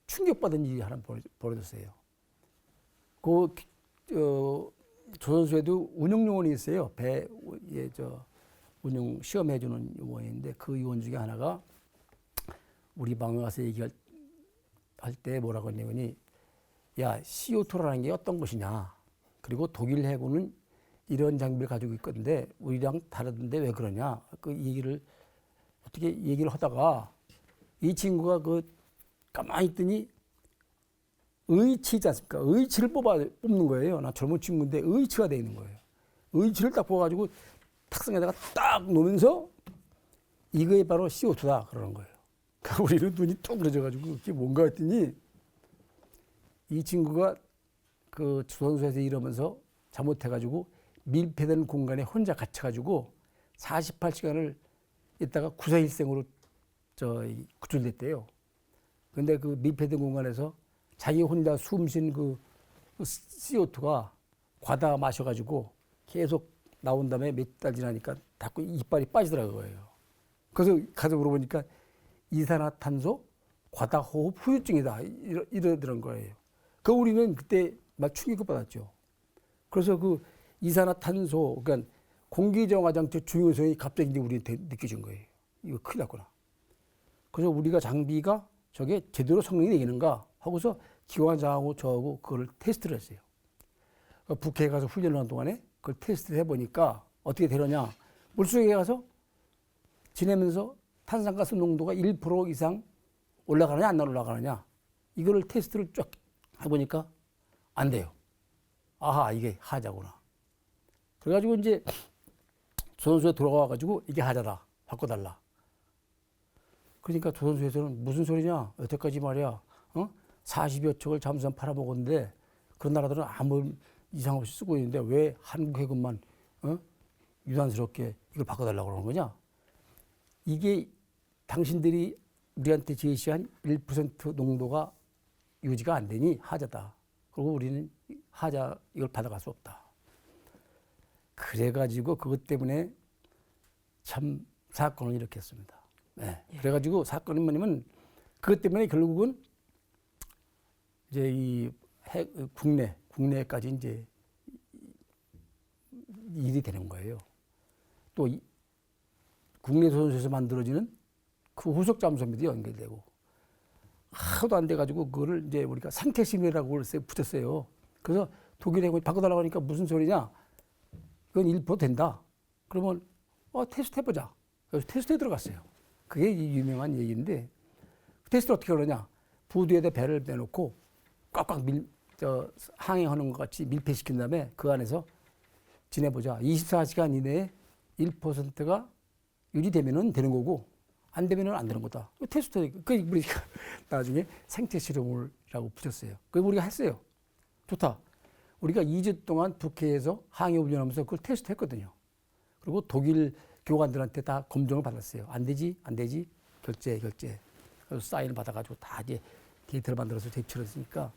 충격받은 일이 하나 벌어졌어요. 조선소에도 운영요원이 있어요. 운영 시험해주는 요원인데 그 요원 중에 하나가 우리 방에 와서 얘기할 때 뭐라고 했냐면 야, CO2라는 게 어떤 것이냐. 그리고 독일 해군은 이런 장비를 가지고 있건데 우리랑 다르던데 왜 그러냐. 그 얘기를 어떻게 얘기를 하다가 이 친구가 가만히 있더니 의치 있지 않습니까? 의치를 뽑는 거예요. 나 젊은 친구인데 의치가 돼 있는 거예요. 의치를 딱 뽑아가지고 탁상에다가 딱 놓으면서 이거에 바로 CO2다 그러는 거예요. 그러니까 우리는 눈이 뚝 그러져가지고 그게 뭔가 했더니 이 친구가 그 조선소에서 일하면서 잘못해가지고 밀폐된 공간에 혼자 갇혀가지고 48시간을 있다가 구사일생으로 구출됐대요. 근데 그 밀폐된 공간에서 자기 혼자 숨쉰 그 CO2가 과다 마셔가지고 계속 나온 다음에 몇 달 지나니까 자꾸 이빨이 빠지더라고요. 그래서 가서 물어보니까 이산화탄소 과다호흡 후유증이다 이러더란 거예요. 그 우리는 그때 막 충격을 받았죠. 그래서 그 이산화탄소, 그러니까 공기정화장치 중요성이 갑자기 이제 우리한테 느껴진 거예요. 이거 큰일 났구나. 그래서 우리가 장비가 저게 제대로 성능이 되는가 하고서 기관장하고 저하고 그걸 테스트를 했어요. 북해에 가서 훈련을 한 동안에 그걸 테스트를 해보니까 어떻게 되느냐. 물속에 가서 지내면서 탄산가스 농도가 1% 이상 올라가느냐 안 올라가느냐. 이거를 테스트를 쫙 해보니까 안 돼요. 아하, 이게 하자구나. 그래가지고 이제 조선소에 돌아와가지고 이게 하자다. 바꿔달라. 그러니까 조선소에서는 무슨 소리냐. 여태까지 말이야. 40여 척을 잠수함 팔아먹었는데 그런 나라들은 아무 이상 없이 쓰고 있는데 왜 한국 해군만 유난스럽게 이걸 바꿔달라고 그러는 거냐. 이게 당신들이 우리한테 제시한 1% 농도가 유지가 안 되니 하자다. 그리고 우리는 하자 이걸 받아갈 수 없다. 그래가지고 그것 때문에 참 사건을 일으켰습니다. 네. 그래가지고 사건이 뭐냐면 그것 때문에 결국은 이제 이 국내까지 이제 일이 되는 거예요. 또 국내 조선소에서 만들어지는 그 후속 잠수함에도 연결되고 하도 안 돼가지고 그거를 이제 우리가 상태심이라고 붙였어요. 그래서 독일 해군이 바꿔달라고 하니까 무슨 소리냐? 그건 1% 된다. 그러면 테스트 해보자. 그래서 테스트에 들어갔어요. 그게 유명한 얘기인데 테스트를 어떻게 하느냐? 부두에다 배를 빼놓고 꽉꽉 항해하는 것 같이 밀폐시킨 다음에 그 안에서 지내보자. 24시간 이내에 1%가 유지되면은 되는 거고 안 되면은 안 되는 거다. 테스트, 그 우리가 나중에 생태 실험이라고 붙였어요. 그거 우리가 했어요. 좋다. 우리가 2주 동안 북해에서 항해 훈련하면서 그걸 테스트 했거든요. 그리고 독일 교관들한테 다 검증을 받았어요. 안 되지, 안 되지, 결제. 그래서 사인을 받아가지고 다 이제 데이터를 만들어서 제출을 했으니까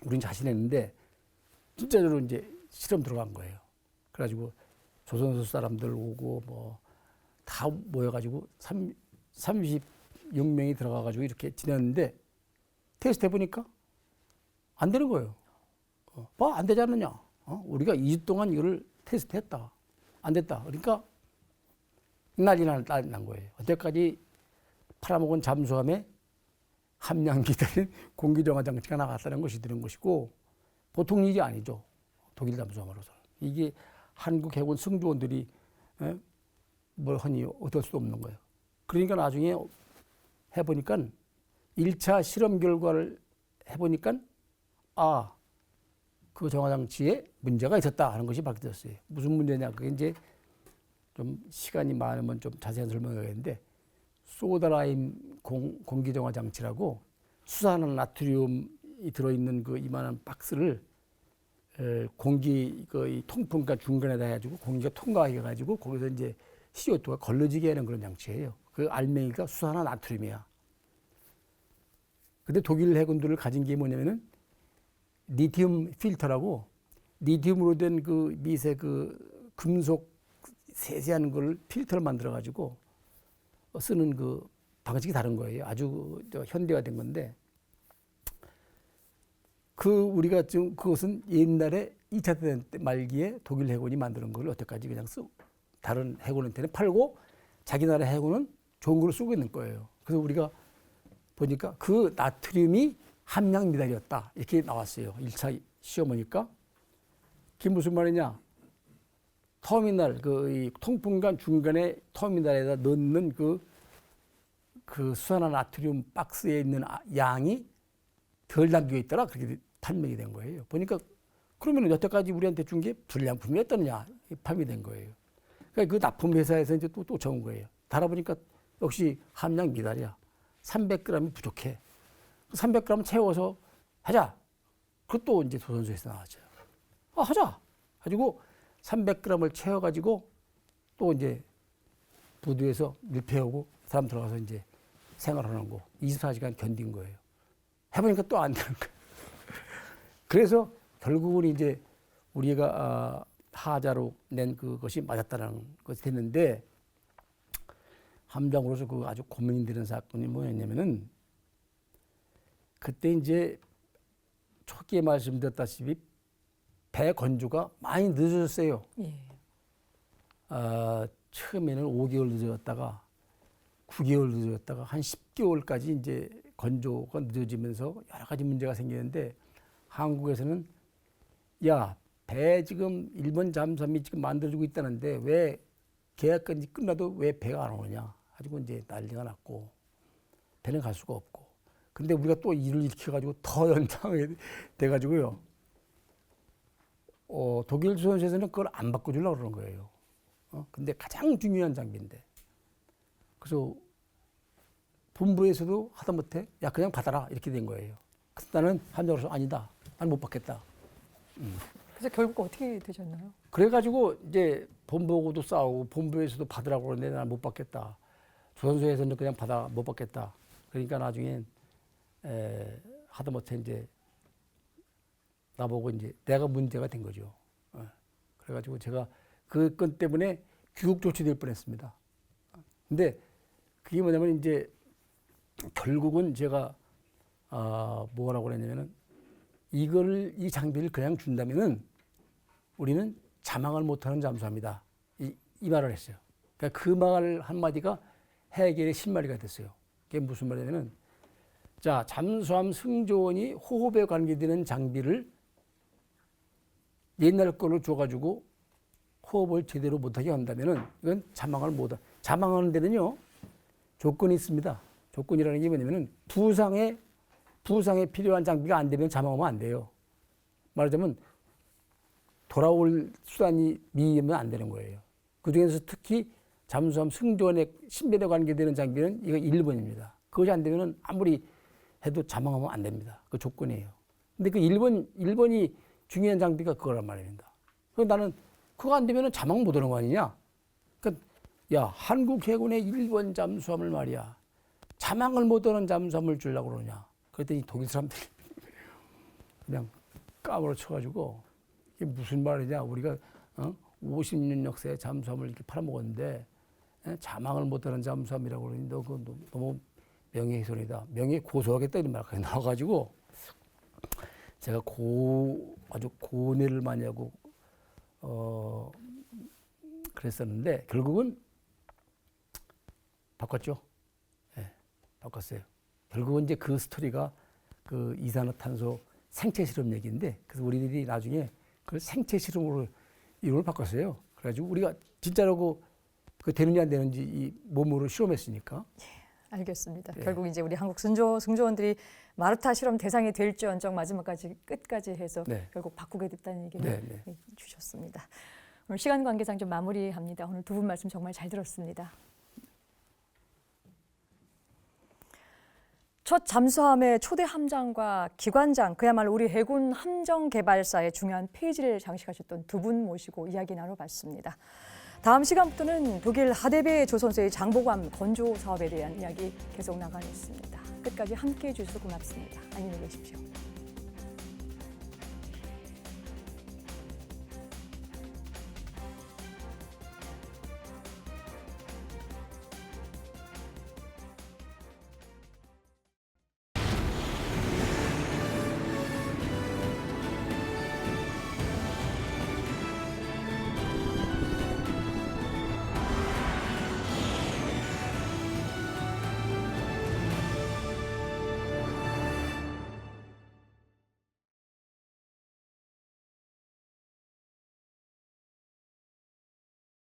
우린 자신했는데 진짜로 이제 실험 들어간 거예요. 그래가지고 조선소 사람들 오고 뭐 다 모여가지고 36명이 들어가가지고 이렇게 지냈는데 테스트 해보니까 안 되는 거예요. 안 되지 않느냐. 우리가 2주 동안 이거를 테스트했다. 안 됐다. 그러니까 난리 난 거예요. 언제까지 팔아먹은 잠수함에 함량 기다린 공기정화 장치가 나갔다는 것이 되는 것이고 보통 일이 아니죠. 독일 잠수함으로서. 이게 한국 해군 승조원들이 뭘 하니 어떨 수도 없는 거예요. 그러니까 나중에 해보니까 1차 실험 결과를 해보니까 그 정화장치에 문제가 있었다 하는 것이 밝혀졌어요. 무슨 문제냐? 그게 이제 좀 시간이 많으면 좀 자세한 설명하겠는데 소다라임 공기정화장치라고 수산화 나트륨이 들어있는 그 이만한 박스를 공기 그 통풍가 중간에다 해가지고 공기가 통과하게 해가지고 거기서 이제 CO2가 걸러지게 하는 그런 장치예요. 그 알맹이가 수산화 나트륨이야. 근데 독일 해군들을 가진 게 뭐냐면은 리튬 필터라고 리튬으로 된 그 미세 그 금속 세세한 걸 필터를 만들어 가지고 쓰는 그 방식이 다른 거예요. 아주 현대화된 건데 우리가 지금 그것은 옛날에 2차 대전 때 말기에 독일 해군이 만드는 걸 여태까지 그냥 다른 해군한테는 팔고 자기 나라 해군은 좋은 걸 쓰고 있는 거예요. 그래서 우리가 보니까 그 나트륨이 함량 미달이었다. 이렇게 나왔어요. 1차 시험 보니까. 그게 무슨 말이냐. 터미널, 이 통풍관 중간에 터미널에다 넣는 그 수산화 나트륨 박스에 있는 양이 덜 담겨 있더라. 그렇게 판명이 된 거예요. 보니까 그러면 여태까지 우리한테 준 게 불량품이었더냐. 판명이 된 거예요. 그러니까 그 납품 회사에서 이제 또 적은 거예요. 달아보니까 역시 함량 미달이야. 300g이 부족해. 300g 채워서 하자. 그것도 이제 조선소에서 나왔죠. 하자. 가지고 300g을 채워가지고 또 이제 부두에서 밀폐하고 사람 들어가서 이제 생활하는 거 24시간 견딘 거예요. 해보니까 또 안 되는 거예요. 그래서 결국은 이제 우리가 하자로 낸 그것이 맞았다는 것이 됐는데 함장으로서 그 아주 고민이 되는 사건이 뭐였냐면은 그때 이제 초기에 말씀드렸다시피 배 건조가 많이 늦어졌어요. 예. 처음에는 5개월 늦어졌다가 9개월 늦어졌다가 한 10개월까지 이제 건조가 늦어지면서 여러 가지 문제가 생기는데 한국에서는 야, 배 지금 일본 잠수함이 지금 만들어지고 있다는데 왜 계약까지 끝나도 왜 배가 안 오느냐 가지고 이제 난리가 났고 배는 갈 수가 없고 근데 우리가 또 일을 일으켜가지고 더 연장이 돼가지고요. 독일 조선소에서는 그걸 안 바꿔주려고 그러는 거예요. 근데 가장 중요한 장비인데. 그래서 본부에서도 하다못해 야 그냥 받아라 이렇게 된 거예요. 그래서 나는 함장으로서 아니다. 난 못 받겠다. 그래서 결국 어떻게 되셨나요? 그래가지고 이제 본부하고도 싸우고 본부에서도 받으라고 그러는데 나는 못 받겠다. 조선소에서는 그냥 받아 못 받겠다. 그러니까 나중엔 하다못해 이제 나보고 이제 내가 문제가 된 거죠. 그래가지고 제가 그 건 때문에 규국 조치될 뻔했습니다. 근데 그게 뭐냐면 이제 결국은 제가 뭐라고 그랬냐면은 이 장비를 그냥 준다면은 우리는 자망을 못하는 잠수함이다. 이 말을 했어요. 그러니까 그 말 한마디가 해겔의 신마리가 됐어요. 그게 무슨 말이냐면은 자, 잠수함 승조원이 호흡에 관계되는 장비를 옛날 걸로 줘가지고 호흡을 제대로 못하게 한다면은 이건 자망을 못하. 자망하는 데는요 조건이 있습니다. 조건이라는 게 뭐냐면은 부상에 필요한 장비가 안 되면 자망하면 안 돼요. 말하자면 돌아올 수단이 미이면 안 되는 거예요. 그 중에서 특히 잠수함 승조원의 신변에 관계되는 장비는 이거 1번입니다. 그것이 안 되면은 아무리 해도 자망하면 안 됩니다. 그 조건이에요. 근데 그 1번이 중요한 장비가 그거란 말입니다. 그래서 나는 그거 안 되면은 자망 못 하는 거 아니냐? 그러니까 야, 한국 해군의 1번 잠수함을 말이야. 자망을 못 하는 잠수함을 주려고 그러냐? 그랬더니 독일 사람들이 그냥 까무러 쳐가지고 이게 무슨 말이냐? 우리가 50년 역사의 잠수함을 이렇게 팔아먹었는데 자망을 못 하는 잠수함이라고 그러니 너 그거 너무 명예훼손이다. 명예고소하겠다 이런 말까지 나와가지고 제가 아주 고뇌를 많이 하고 그랬었는데 결국은 바꿨죠. 네, 바꿨어요. 결국은 이제 그 스토리가 그 이산화탄소 생체 실험 얘기인데 그래서 우리들이 나중에 그걸 생체 실험으로 이름을 바꿨어요. 그래가지고 우리가 진짜로 그 되는지 안 되는지 이 몸으로 실험했으니까. 알겠습니다. 예. 결국 이제 우리 한국 승조원들이 마르타 실험 대상이 될지언정 마지막까지 끝까지 해서 네. 결국 바꾸게 됐다는 얘기를 네. 주셨습니다. 오늘 시간 관계상 좀 마무리합니다. 오늘 두 분 말씀 정말 잘 들었습니다. 첫 잠수함의 초대 함장과 기관장, 그야말로 우리 해군 함정 개발사의 중요한 페이지를 장식하셨던 두 분 모시고 이야기 나눠봤습니다. 다음 시간부터는 독일 하데베 조선소의 장보관 건조 사업에 대한 이야기 계속 나가겠습니다. 끝까지 함께해 주셔서 고맙습니다. 안녕히 계십시오.